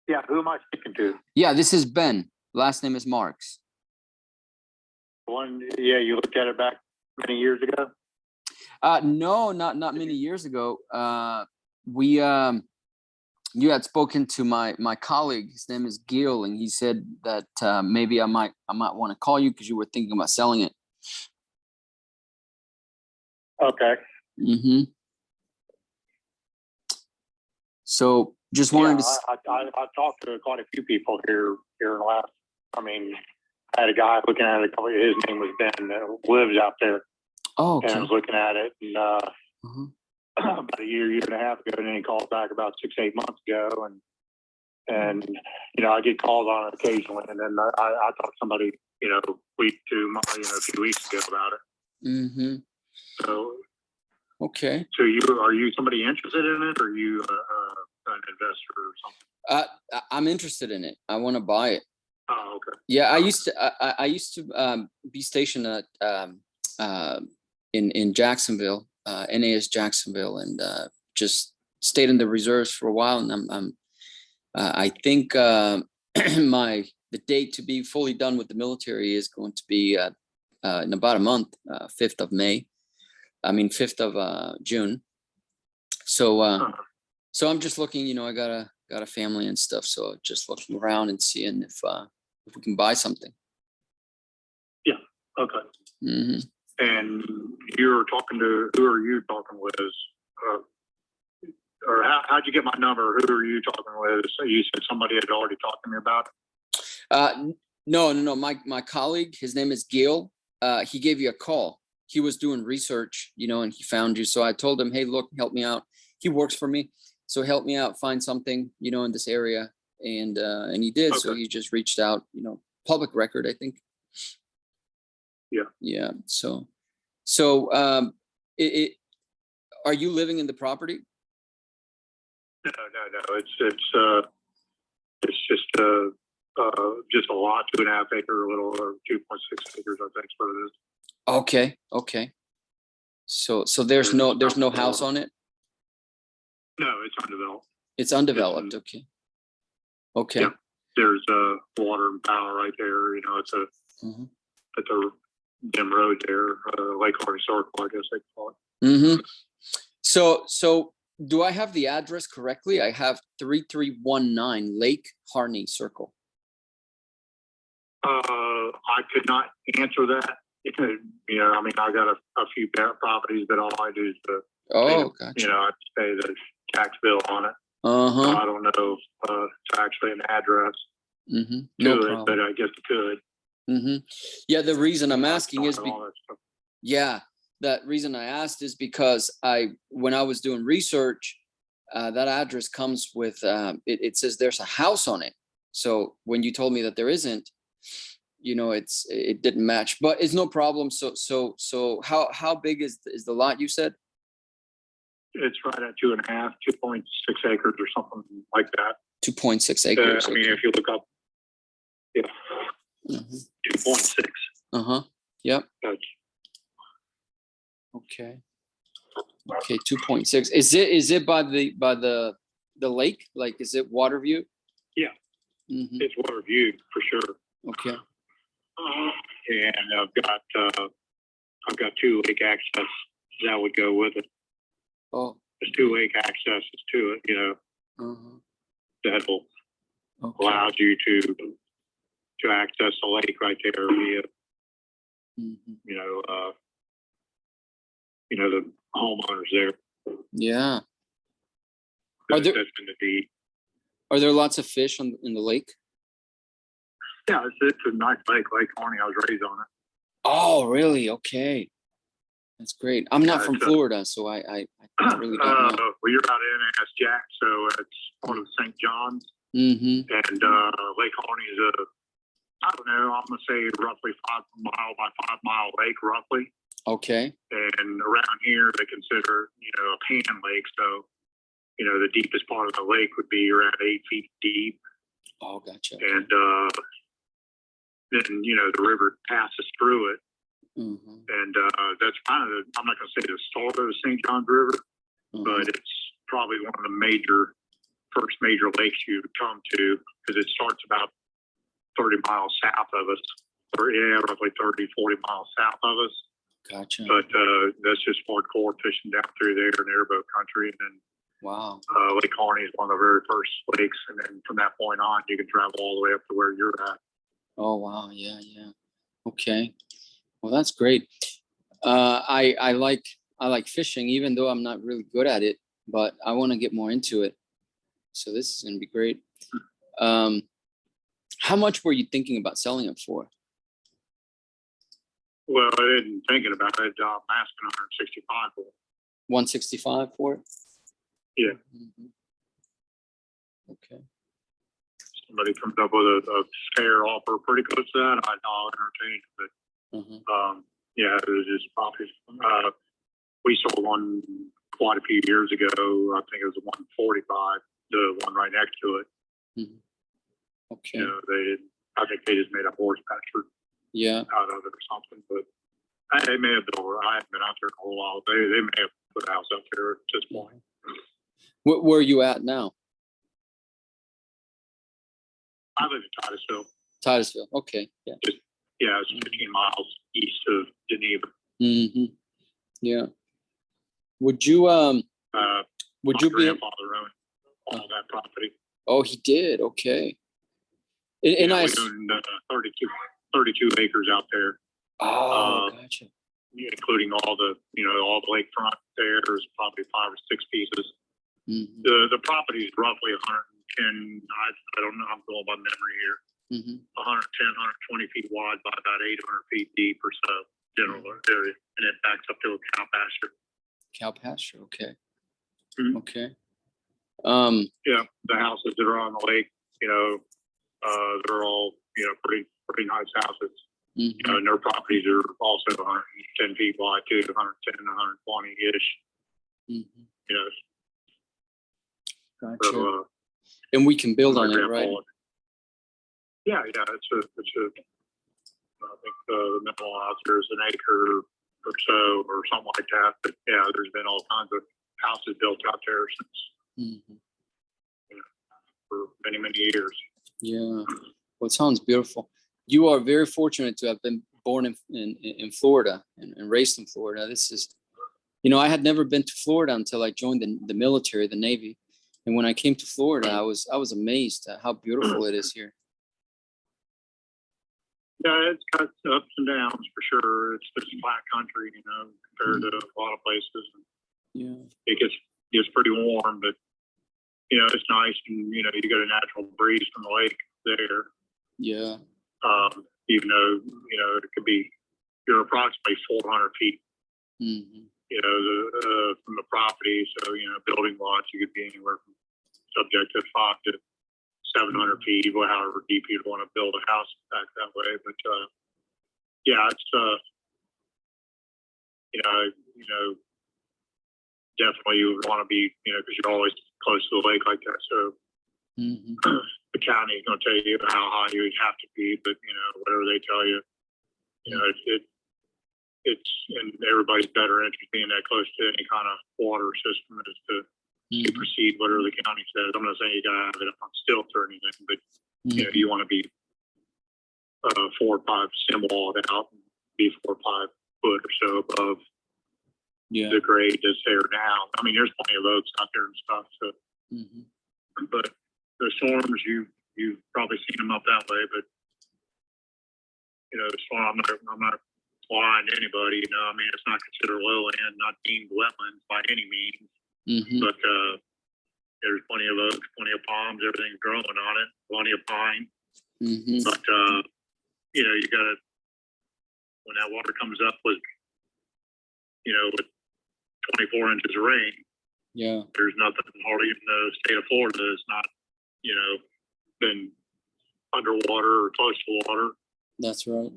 [SPEAKER 2] Yeah, who am I speaking to?
[SPEAKER 1] Yeah, this is Ben. Last name is Marks.
[SPEAKER 2] Yeah, you looked at it back many years ago?
[SPEAKER 1] No, not many years ago. You had spoken to my colleague. His name is Gil, and he said that maybe I might want to call you because you were thinking about selling it.
[SPEAKER 2] Okay.
[SPEAKER 1] Mm-hmm. So just wanted to.
[SPEAKER 2] I talked to quite a few people here in the last. I mean, I had a guy looking at it. His name was Ben. That lives out there.
[SPEAKER 1] Oh, okay.
[SPEAKER 2] And I was looking at it, and about a year and a half ago, and then he called back about 6-8 months ago, and
[SPEAKER 7] And, I get calls on it occasionally, and then I talked to somebody, a week to, a few weeks ago about it.
[SPEAKER 6] Mm-hmm.
[SPEAKER 7] So,
[SPEAKER 6] Okay.
[SPEAKER 7] so are you somebody interested in it, or are you an investor or something?
[SPEAKER 6] I'm interested in it. I want to buy it.
[SPEAKER 7] Oh, okay.
[SPEAKER 6] Yeah, I used to be stationed at in Jacksonville, NAS Jacksonville, and just stayed in the reserves for a while. And I think the date to be fully done with the military is going to be in about a month, 5th of May. I mean 5th of June. So so I'm just looking. I got a family and stuff, so just looking around and seeing if we can buy something.
[SPEAKER 7] Yeah. Okay.
[SPEAKER 6] Mm-hmm.
[SPEAKER 7] And who are you talking with? Or how'd you get my number? Who are you talking with? So you said somebody had already talked to me about it?
[SPEAKER 6] No. My colleague, his name is Gil. He gave you a call. He was doing research, and he found you. So I told him, hey, look, help me out. He works for me. So help me out, find something, in this area. And he did.
[SPEAKER 7] Okay.
[SPEAKER 6] So he just reached out, public record, I think.
[SPEAKER 7] Yeah.
[SPEAKER 6] Yeah. So are you living in the property?
[SPEAKER 7] No. It's just a lot, 2.5 acre, a little over 2.6 acres, I think is what it is.
[SPEAKER 6] Okay. So there's no house on it?
[SPEAKER 7] No, it's undeveloped.
[SPEAKER 6] It's undeveloped. Okay.
[SPEAKER 7] Yeah. There's water and power right there. It's a dim road there, Lake Harney Circle, I guess they call it.
[SPEAKER 6] Mm-hmm. So do I have the address correctly? I have 3319 Lake Harney Circle.
[SPEAKER 7] I could not answer that. I got a few properties, but all I do is
[SPEAKER 6] Gotcha.
[SPEAKER 7] I pay the tax bill on it.
[SPEAKER 6] Uh-huh.
[SPEAKER 7] I don't know if it's actually an address
[SPEAKER 6] Mm-hmm.
[SPEAKER 7] to
[SPEAKER 6] No
[SPEAKER 7] it,
[SPEAKER 6] problem.
[SPEAKER 7] but I guess it could.
[SPEAKER 6] Mm-hmm. Yeah, the reason I'm asking is
[SPEAKER 7] all that stuff.
[SPEAKER 6] yeah, that reason I asked is because when I was doing research, that address comes with it says there's a house on it. So when you told me that there isn't, it didn't match, but it's no problem. So how big is the lot you said?
[SPEAKER 7] It's right at 2.5, 2.6 acres or something like that.
[SPEAKER 6] 2.6 acres.
[SPEAKER 7] I mean, if you look up, yeah,
[SPEAKER 6] Mm-hmm.
[SPEAKER 7] 2.6.
[SPEAKER 6] Uh-huh. Yep.
[SPEAKER 7] That's,
[SPEAKER 6] Okay. 2.6. Is it by the lake? Like, is it water view?
[SPEAKER 7] Yeah.
[SPEAKER 6] Mm-hmm.
[SPEAKER 7] It's water view for sure.
[SPEAKER 6] Okay.
[SPEAKER 7] And I've got 2 lake access that would go with it.
[SPEAKER 6] Oh.
[SPEAKER 7] There's 2 lake accesses to it,
[SPEAKER 6] Uh-huh.
[SPEAKER 7] that will
[SPEAKER 6] Okay.
[SPEAKER 7] allows you to access the lake right there via,
[SPEAKER 6] Mm-hmm.
[SPEAKER 7] the homeowners there.
[SPEAKER 6] Yeah. Are there
[SPEAKER 7] That's going to be,
[SPEAKER 6] lots of fish in the lake?
[SPEAKER 7] yeah, it's a nice lake, Lake Harney. I was raised on it.
[SPEAKER 6] Oh, really? Okay. That's great. I'm not
[SPEAKER 7] Yeah,
[SPEAKER 6] from
[SPEAKER 7] it's
[SPEAKER 6] Florida, so I really don't know.
[SPEAKER 7] Well, you're out in NAS Jack, so it's part of St. John's.
[SPEAKER 6] Mm-hmm.
[SPEAKER 7] And Lake Harney is I don't know, I'm going to say roughly 5 mile by 5 mile lake, roughly.
[SPEAKER 6] Okay.
[SPEAKER 7] And around here, they consider, a pan lake. So, the deepest part of the lake would be around 8 feet deep.
[SPEAKER 6] Oh, gotcha.
[SPEAKER 7] And then, the river passes through it.
[SPEAKER 6] Mm-hmm.
[SPEAKER 7] And that's kind of, I'm not going to say the start of the St. John's River, but it's probably one of the first major lakes you would come to, because it starts about 30 miles south of us, or roughly 30, 40 miles south of us.
[SPEAKER 6] Gotcha.
[SPEAKER 7] But that's just hardcore fishing down through there in airboat country. And then
[SPEAKER 6] Wow.
[SPEAKER 7] Lake Harney is one of the very first lakes. And then from that point on, you can travel all the way up to where you're at.
[SPEAKER 6] Oh, wow. Yeah. Okay. Well, that's great. I like fishing, even though I'm not really good at it, but I want to get more into it. So this is going to be great. How much were you thinking about selling it for?
[SPEAKER 7] Well, I didn't thinking about it. I'm asking 165 for it.
[SPEAKER 6] 165 for it?
[SPEAKER 7] Yeah.
[SPEAKER 6] Mm-hmm. Okay.
[SPEAKER 7] somebody comes up with a fair offer pretty close to that, I'll entertain it. But yeah, it was just properties. We sold one quite a few years ago. I think it was 145, the one right next to it.
[SPEAKER 1] Okay.
[SPEAKER 7] You know, I think they just made a horse pasture out of it or something. But they may have been over. I haven't been out there in a whole while. They may have put a house up there at this point.
[SPEAKER 1] Where are you at now?
[SPEAKER 7] I live in Titusville.
[SPEAKER 1] Titusville. Okay. Yeah.
[SPEAKER 7] Yeah, it's 15 miles east of Geneva.
[SPEAKER 1] Yeah. Would you
[SPEAKER 7] My
[SPEAKER 1] be
[SPEAKER 7] grandfather owned all that property.
[SPEAKER 1] Oh, he did. Okay. And
[SPEAKER 7] Yeah,
[SPEAKER 1] I
[SPEAKER 7] we owned 32 acres out there.
[SPEAKER 1] Gotcha.
[SPEAKER 7] Including all the lakefront there. There's probably 5 or 6 pieces. The property is roughly 110. I don't know. I'm going by memory here. 110, 120 feet wide by about 800 feet deep or so, general area, and it backs up to a cow pasture.
[SPEAKER 1] Cow pasture. Okay. Okay.
[SPEAKER 7] Yeah, the houses that are on the lake, they're all pretty nice houses. And their properties are also 110 feet wide too, 110, 120 ish.
[SPEAKER 1] Gotcha.
[SPEAKER 7] So,
[SPEAKER 1] and we can build on it, right?
[SPEAKER 7] Yeah, it's a. I think the minimum out there is an acre or so, or something like that. But yeah, there's been all kinds of houses built out there since for many, many years. Yeah,
[SPEAKER 1] well, it sounds beautiful. You are very fortunate to have been born in Florida and raised in Florida. This is, I had never been to Florida until I joined the military, the Navy. And when I came to Florida, I was amazed at how beautiful it is here.
[SPEAKER 7] Yeah, it's got ups and downs for sure. It's just flat country, compared to a lot of places.
[SPEAKER 1] Yeah,
[SPEAKER 7] it gets pretty warm, but it's nice, and you get a natural breeze from the lake there.
[SPEAKER 1] Yeah.
[SPEAKER 7] Even though it could be you're approximately 400 feet. From the property. So building lots, you could be anywhere from subject to 500 to 700 feet, however deep you'd want to build a house back that way. But yeah, it's definitely you would want to be because you're always close to the lake like that. So the county is going to tell you how high you have to be, but whatever they tell you, it's in everybody's better interest being that close to any kind of water system is to supersede whatever the county says. I'm not saying you gotta have it up on stilts or anything, but you want to be 4 or 5 stem walled out and be 4 or 5 foot or so above the grade that's there now. I mean, there's plenty of oaks out there and stuff. So, but the storms, you've probably seen them up that way. But the storm, I'm not lying to anybody. I mean, it's not considered lowland, not deemed wetlands by any means. But there's plenty of oaks, plenty of palms, everything's growing on it, plenty of pine. But you gotta, when that water comes up with 24 inches of rain, there's nothing hardly in the state of Florida that's not been underwater or close to water.
[SPEAKER 1] That's right.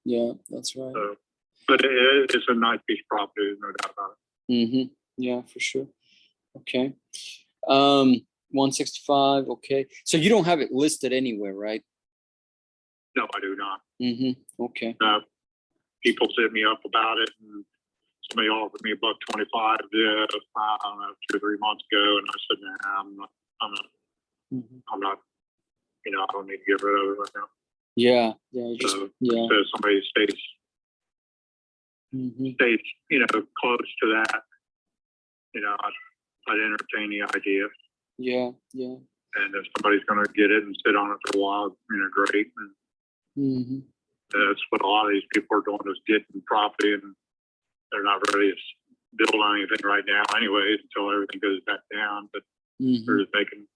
[SPEAKER 1] Yeah, that's right.
[SPEAKER 7] So, but it's a nice piece of property, no doubt about it.
[SPEAKER 1] Yeah, for sure. Okay. 165. Okay. So you don't have it listed anywhere, right?
[SPEAKER 7] No, I do not.
[SPEAKER 1] Okay.
[SPEAKER 7] People hit me up about it, and somebody offered me $125. I don't know, 2 or 3 months ago, and I said, "Nah, I'm not. I don't need to get rid of it right now."
[SPEAKER 1] Yeah.
[SPEAKER 7] So somebody stays, close to that. I'd entertain the idea.
[SPEAKER 1] Yeah.
[SPEAKER 7] And if somebody's going to get it and sit on it for a while, great. And that's what a lot of these people are doing, is getting property, and they're not ready to build on anything right now anyways until everything goes back down. But they're just making.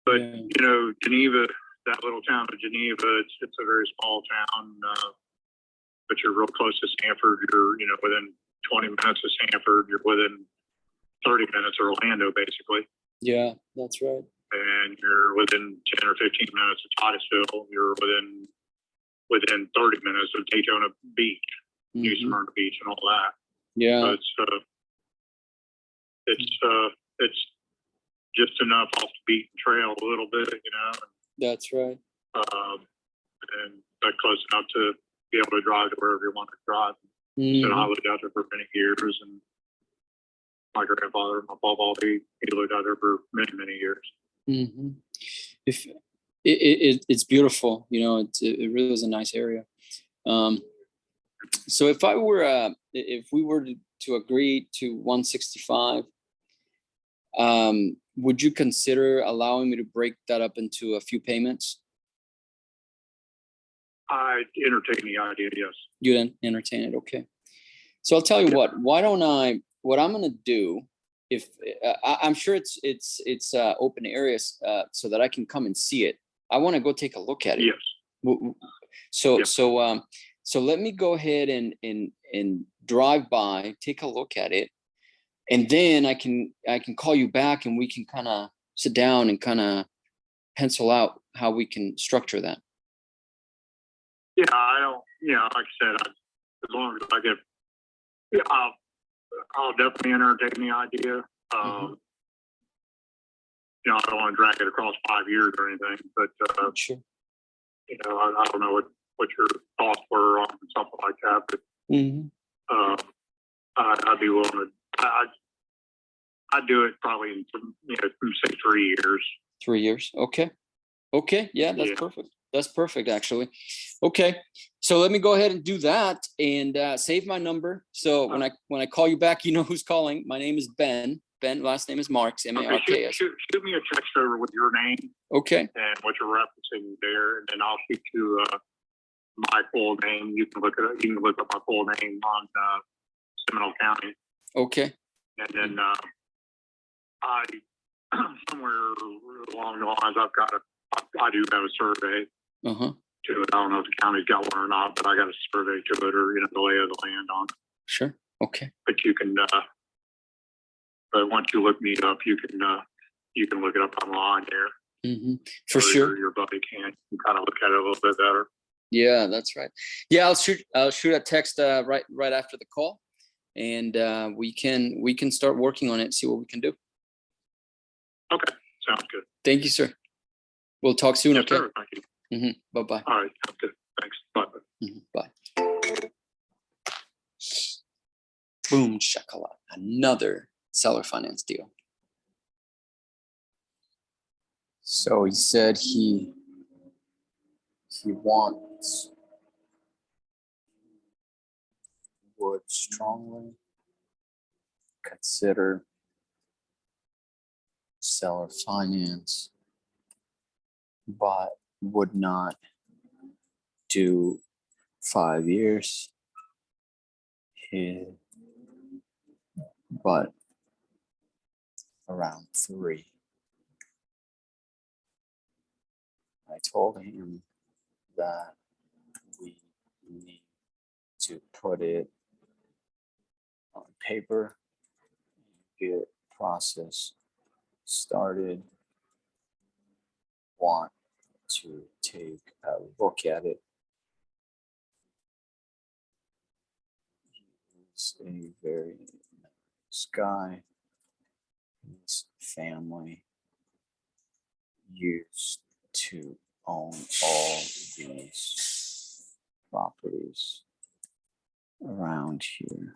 [SPEAKER 7] But Geneva, that little town of Geneva, it's a very small town, but you're real close to Sanford. You're within 20 minutes of Sanford. You're within 30 minutes of Orlando, basically.
[SPEAKER 1] Yeah, that's right.
[SPEAKER 7] and you're within 10 or 15 minutes of Titusville. You're within 30 minutes of Daytona Beach, New Smyrna Beach, and all that.
[SPEAKER 6] Yeah.
[SPEAKER 7] So it's just enough off the beaten trail a little bit, you know.
[SPEAKER 6] That's right.
[SPEAKER 7] And that close enough to be able to drive to wherever you want to drive. So I lived out there for many years, and my grandfather, my papa, he lived out there for many, many years.
[SPEAKER 6] If it's beautiful, you know, it really is a nice area. So if we were to agree to 165, would you consider allowing me to break that up into a few payments?
[SPEAKER 7] I entertain the idea, yes.
[SPEAKER 6] You then entertain it, okay. So I'll tell you what. Why don't what I'm gonna do, if I'm sure it's open areas, so that I can come and see it. I want to go take a look at it.
[SPEAKER 7] Yes.
[SPEAKER 6] So let me go ahead and drive by, take a look at it, and then I can call you back and we can kind of sit down and kind of pencil out how we can structure that.
[SPEAKER 7] Yeah, I don't. Yeah, like I said, as long as I get, yeah, I'll definitely entertain the idea. You know, I don't want to drag it across 5 years or anything, but
[SPEAKER 6] Sure.
[SPEAKER 7] you know, I don't know what your thoughts were on something like that, but I'd be willing to. I'd do it probably in say 3 years.
[SPEAKER 6] 3 years. Okay. Yeah, that's perfect. That's perfect, actually. Okay, so let me go ahead and do that and save my number. So when I call you back, you know who's calling. My name is Ben. Ben, last name is Marks, Marks.
[SPEAKER 7] Shoot me a text over with your name.
[SPEAKER 6] Okay.
[SPEAKER 7] And what you're referencing there, and then I'll shoot you my full name. You can look at it. You can look up my full name on Seminole County.
[SPEAKER 6] Okay.
[SPEAKER 7] And then I somewhere along the lines, I do have a survey to it. I don't know if the county's got one or not, but I got a survey to it, or the lay of the land on it.
[SPEAKER 6] Sure. Okay.
[SPEAKER 7] But you can, but once you look me up, you can look it up online there.
[SPEAKER 6] For sure.
[SPEAKER 7] Your buddy can kind of look at it a little bit better.
[SPEAKER 6] Yeah, that's right. Yeah, I'll shoot a text right after the call, and we can start working on it. See what we can do. Okay.
[SPEAKER 7] Sounds good.
[SPEAKER 6] Thank you, sir. We'll talk soon.
[SPEAKER 7] Yes,
[SPEAKER 6] Okay.
[SPEAKER 7] sir. Thank you.
[SPEAKER 6] Bye-bye.
[SPEAKER 7] All right. Sounds good. Thanks. Bye.
[SPEAKER 6] Bye. Boom shakalaka. Another seller finance deal. So he said he would strongly consider seller finance, but would not do 5 years, but around 3. I told him that we need to put it on paper, get process started, want to take a look at it. He's a very nice guy. His family used to own all these properties around here.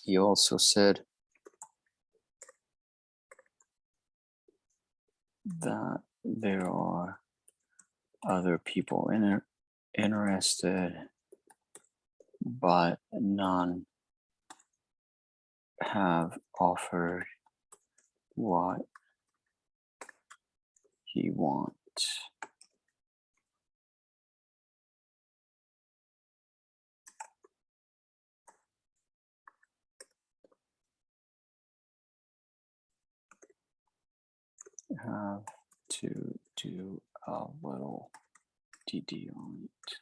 [SPEAKER 6] He also said that there are other people interested, but none have offered what he wants. Have to do a little DD on it.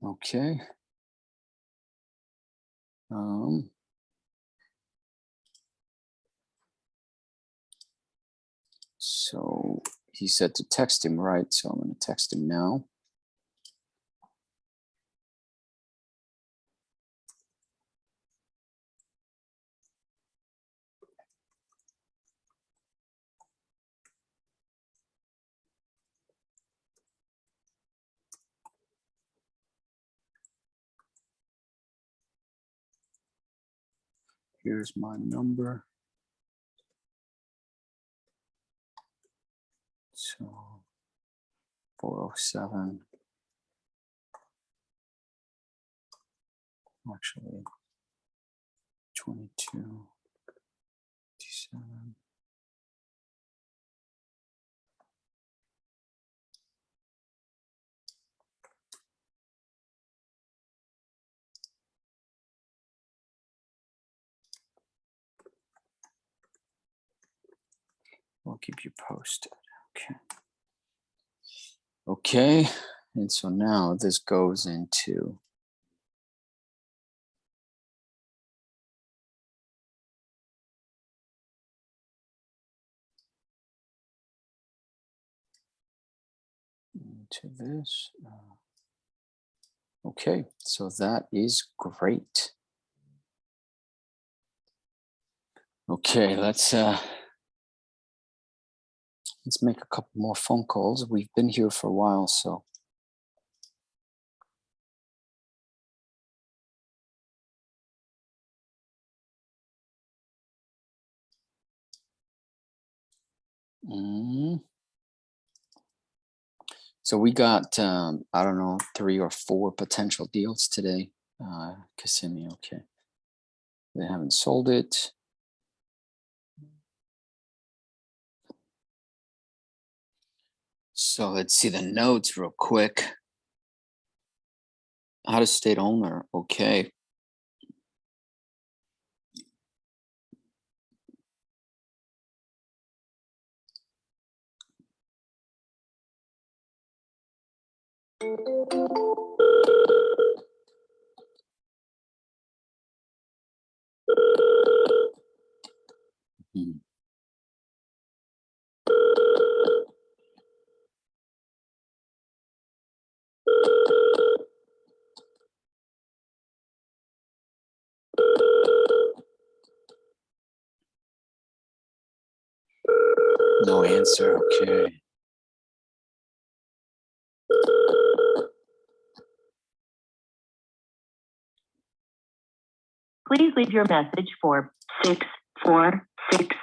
[SPEAKER 1] Okay. So he said to text him, right? So I'm going to text him now. Here's my number. So 407. Actually, 22, 57. We'll keep you posted. Okay. Okay. And so now this goes into this. Okay, so that is great. Okay, let's make a couple more phone calls. We've been here for a while, so. So we got, I don't know, 3 or 4 potential deals today. Kissimmee, okay. They haven't sold it. So let's see the notes real quick. Out of state owner, okay. No answer, okay.
[SPEAKER 8] Please leave your message for 646.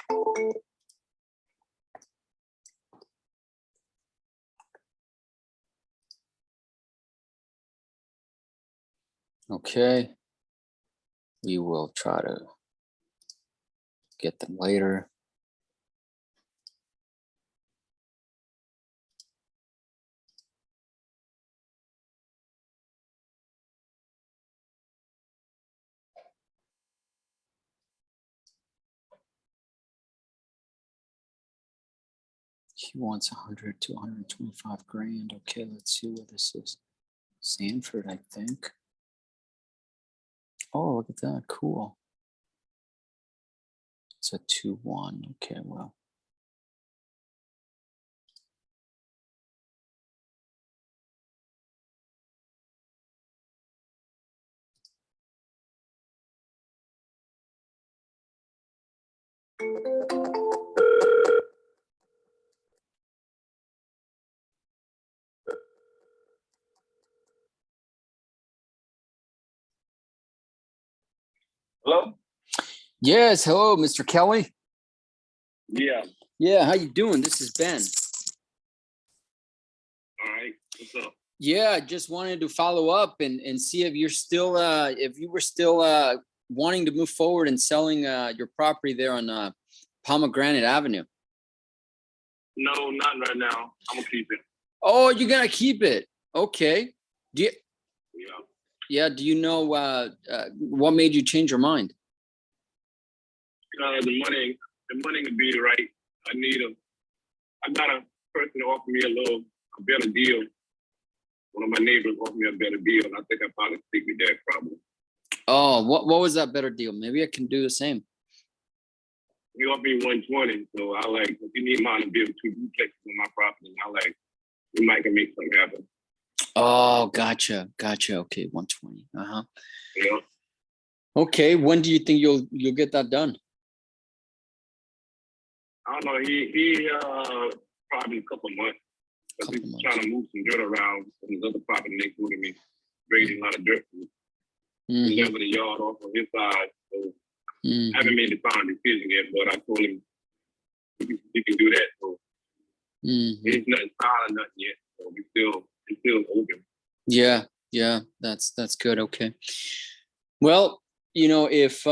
[SPEAKER 1] Okay. We will try to get them later. He wants 100 to 125 grand. Okay, let's see where this is. Sanford, I think. Oh, look at that. Cool. It's a 2-1. Okay, well.
[SPEAKER 5] Hello?
[SPEAKER 1] Yes, hello, Mr. Kelly.
[SPEAKER 7] Yeah.
[SPEAKER 1] Yeah, how you doing? This is Ben.
[SPEAKER 7] All right. What's up?
[SPEAKER 1] Yeah, I just wanted to follow up and see if you're still if you were still wanting to move forward and selling your property there on Pomegranate Avenue.
[SPEAKER 7] No, not right now. I'm gonna keep it.
[SPEAKER 1] Oh, you're gonna keep it. Okay. Do you
[SPEAKER 7] Yeah.
[SPEAKER 1] Yeah, do you know what made you change your mind?
[SPEAKER 7] The money would be right. I got a person to offer me a better deal. one of my neighbors offered me a better deal, and I think I probably stick with that probably.
[SPEAKER 6] Oh, what was that better deal? Maybe I can do the same.
[SPEAKER 7] He offered me 120, so I like, if you need mine to build 2 duplexes on my property, I like, we might can make something happen.
[SPEAKER 6] Oh, gotcha. Okay, 120. Uh-huh.
[SPEAKER 7] Yeah.
[SPEAKER 6] Okay, when do you think you'll get that done?
[SPEAKER 7] I don't know, he probably a couple months. Because he's trying to move some dirt around from his other property next door to me, bringing a lot of dirt. He leveled the yard off on his side, so I haven't made the final decision yet, but I told him he can do that. So it's nothing signed or nothing yet, so it's still open.
[SPEAKER 6] Yeah, that's good. Okay. Well, you know, if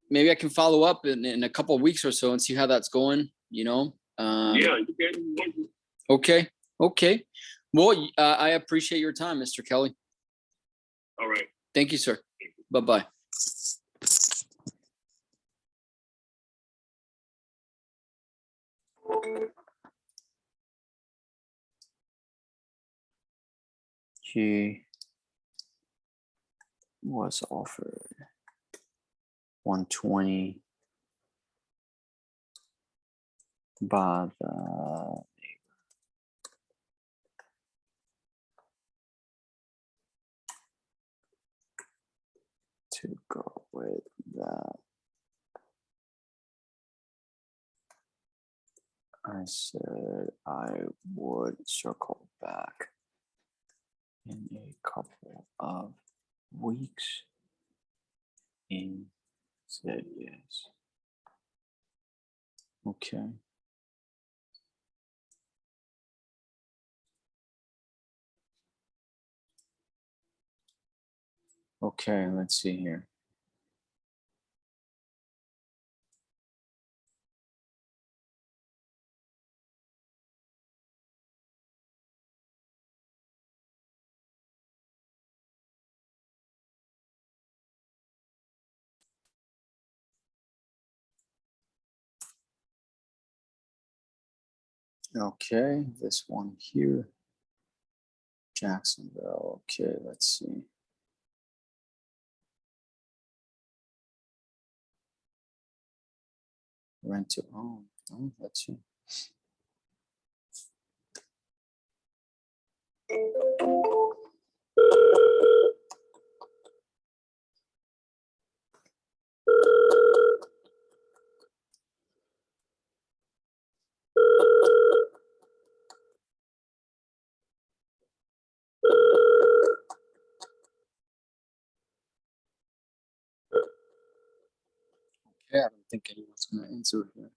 [SPEAKER 6] maybe I can follow up in a couple of weeks or so and see how that's going, you know.
[SPEAKER 7] Yeah, you can.
[SPEAKER 6] Okay. Well, I appreciate your time, Mr. Kelly.
[SPEAKER 7] All right.
[SPEAKER 6] Thank you, sir. Bye-bye. She was offered 120 by the to go with that. I said I would circle back in a couple of weeks and said yes. Okay. Okay, let's see here. Okay, this one here, Jacksonville. Okay, let's see. Rent to own. Oh, let's see. Yeah, I don't think anyone's going to answer here.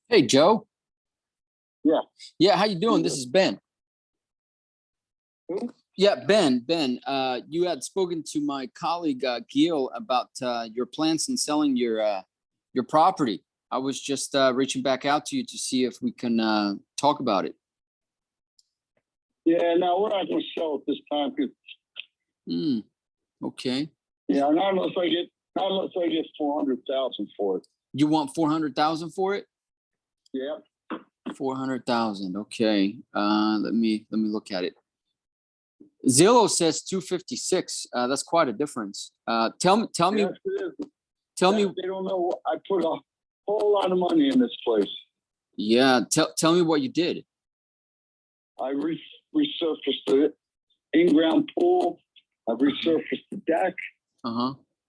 [SPEAKER 6] Hey, Joe.
[SPEAKER 2] Yeah.
[SPEAKER 6] Yeah, how you doing? This is Ben.
[SPEAKER 2] Who?
[SPEAKER 6] Yeah, Ben. You had spoken to my colleague Gil about your plans in selling your property. I was just reaching back out to you to see if we can talk about it.
[SPEAKER 9] Yeah, no, we're not going to sell at this time.
[SPEAKER 6] Okay.
[SPEAKER 9] Yeah, not unless I get 400,000 for it.
[SPEAKER 6] You want 400,000 for it?
[SPEAKER 9] Yeah.
[SPEAKER 6] 400,000. Okay. Let me look at it. Zillow says 256. That's quite a difference. Tell me.
[SPEAKER 9] Yes, it is.
[SPEAKER 6] Tell me.
[SPEAKER 9] They don't know. I put a whole lot of money in this place.
[SPEAKER 6] Yeah. Tell me what you did.
[SPEAKER 9] I resurfaced the in-ground pool. I resurfaced the deck.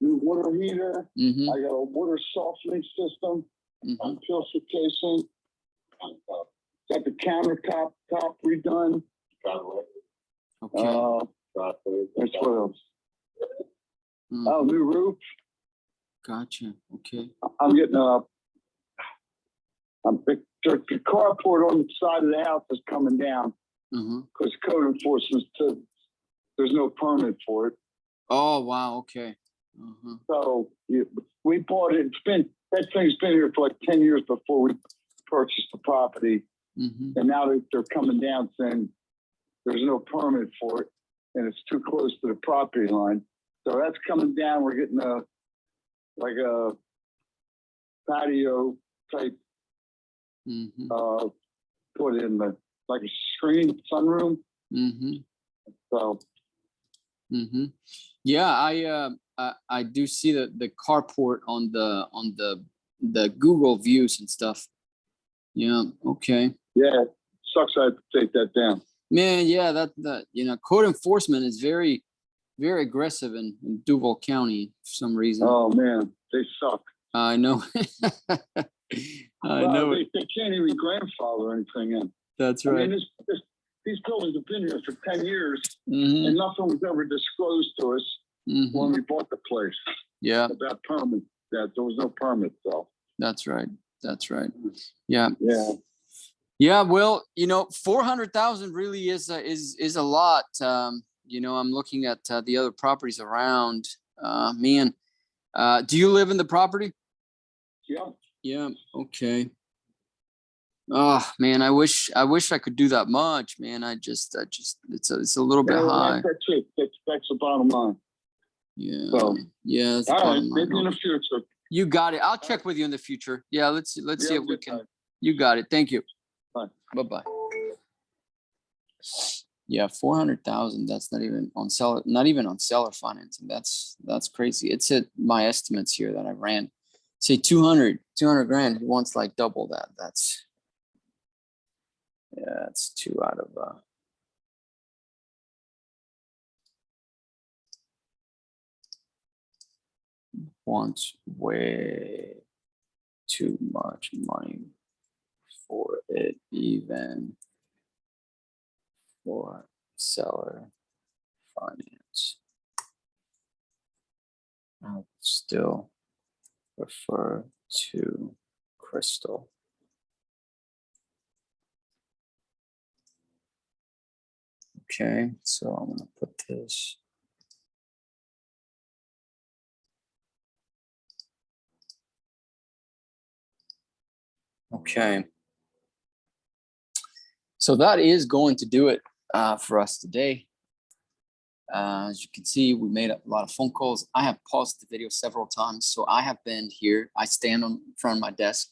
[SPEAKER 9] New water heater. I got a water softening system. Purification. Got the countertop redone.
[SPEAKER 6] Okay.
[SPEAKER 9] That's what else. Oh, new roof.
[SPEAKER 6] Gotcha. Okay.
[SPEAKER 9] I'm getting the carport on the side of the house is coming down because code enforcement said there's no permit for it.
[SPEAKER 6] Oh wow. Okay.
[SPEAKER 9] So we bought it. That thing's been here for like 10 years before we purchased the property, and now they're coming down saying there's no permit for it, and it's too close to the property line. So that's coming down. We're getting a patio type,
[SPEAKER 6] Mm-hmm.
[SPEAKER 9] put in like a screen sunroom.
[SPEAKER 6] Mm-hmm.
[SPEAKER 9] So
[SPEAKER 6] Mm-hmm. Yeah, I do see the carport on the Google views and stuff. Yeah. Okay.
[SPEAKER 9] yeah, sucks I had to take that down.
[SPEAKER 6] Man, yeah, that code enforcement is very, very aggressive in Duval County for some reason.
[SPEAKER 9] Oh man, they suck.
[SPEAKER 6] I know. I know.
[SPEAKER 9] They can't even grandfather anything in.
[SPEAKER 6] That's
[SPEAKER 9] I
[SPEAKER 6] right.
[SPEAKER 9] mean, these buildings have been here for 10 years,
[SPEAKER 6] Mm-hmm.
[SPEAKER 9] and nothing was ever disclosed to us
[SPEAKER 6] Mm-hmm.
[SPEAKER 9] when we bought the place
[SPEAKER 6] Yeah,
[SPEAKER 9] about permit. That there was no permit, so
[SPEAKER 6] that's right. That's right. Yeah.
[SPEAKER 9] yeah.
[SPEAKER 6] Yeah. Well, 400,000 really is a lot. I'm looking at the other properties around. Man, do you live in the property?
[SPEAKER 9] Yeah.
[SPEAKER 6] Yeah. Okay. Oh man, I wish I could do that much, man. It's a little bit high.
[SPEAKER 9] That's it. That's the bottom line.
[SPEAKER 6] Yeah.
[SPEAKER 9] So,
[SPEAKER 6] yeah. That's the
[SPEAKER 9] all right,
[SPEAKER 6] bottom line.
[SPEAKER 9] maybe in the future.
[SPEAKER 6] You got it. I'll check with you in the future. Yeah. Let's see if we can.
[SPEAKER 9] Time.
[SPEAKER 6] You got it. Thank you.
[SPEAKER 9] Bye.
[SPEAKER 6] Bye-bye. Yeah, 400,000. That's not even on seller financing. That's crazy. It's at my estimates here that I ran. Say 200 grand. He wants like double that. That's 2 out of wants way too much money for it, even for seller finance. I would still refer to Crystal. Okay, so I'm gonna put this. Okay. So that is going to do it for us today. As you can see, we made a lot of phone calls. I have paused the video several times. So I have been here. I stand in front of my desk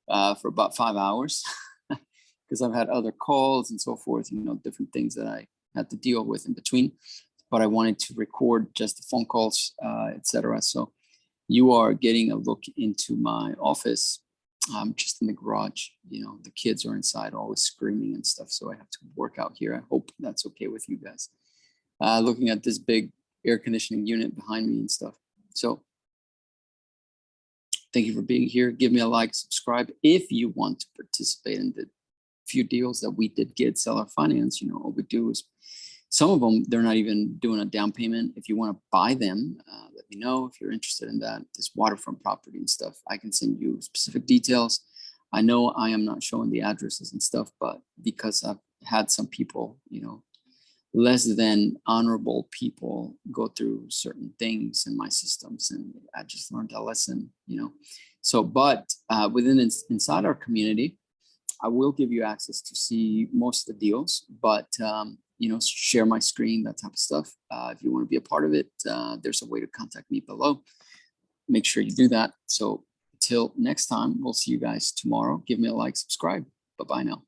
[SPEAKER 6] for about 5 hours because I've had other calls and so forth, different things that I had to deal with in between. But I wanted to record just the phone calls, etc. So you are getting a look into my office. I'm just in the garage. The kids are inside always screaming and stuff. So I have to work out here. I hope that's okay with you guys. Looking at this big air conditioning unit behind me and stuff. So thank you for being here. Give me a like, subscribe. If you want to participate in the few deals that we did get seller finance, what we do is some of them, they're not even doing a down payment. If you want to buy them, let me know if you're interested in that. This waterfront property and stuff, I can send you specific details. I know I am not showing the addresses and stuff, but because I've had some people, less than honorable people go through certain things in my systems, and I just learned a lesson, So, but inside our community, I will give you access to see most of the deals, but share my screen, that type of stuff. If you want to be a part of it, there's a way to contact me below. Make sure you do that. So until next time, we'll see you guys tomorrow. Give me a like, subscribe. Bye-bye now.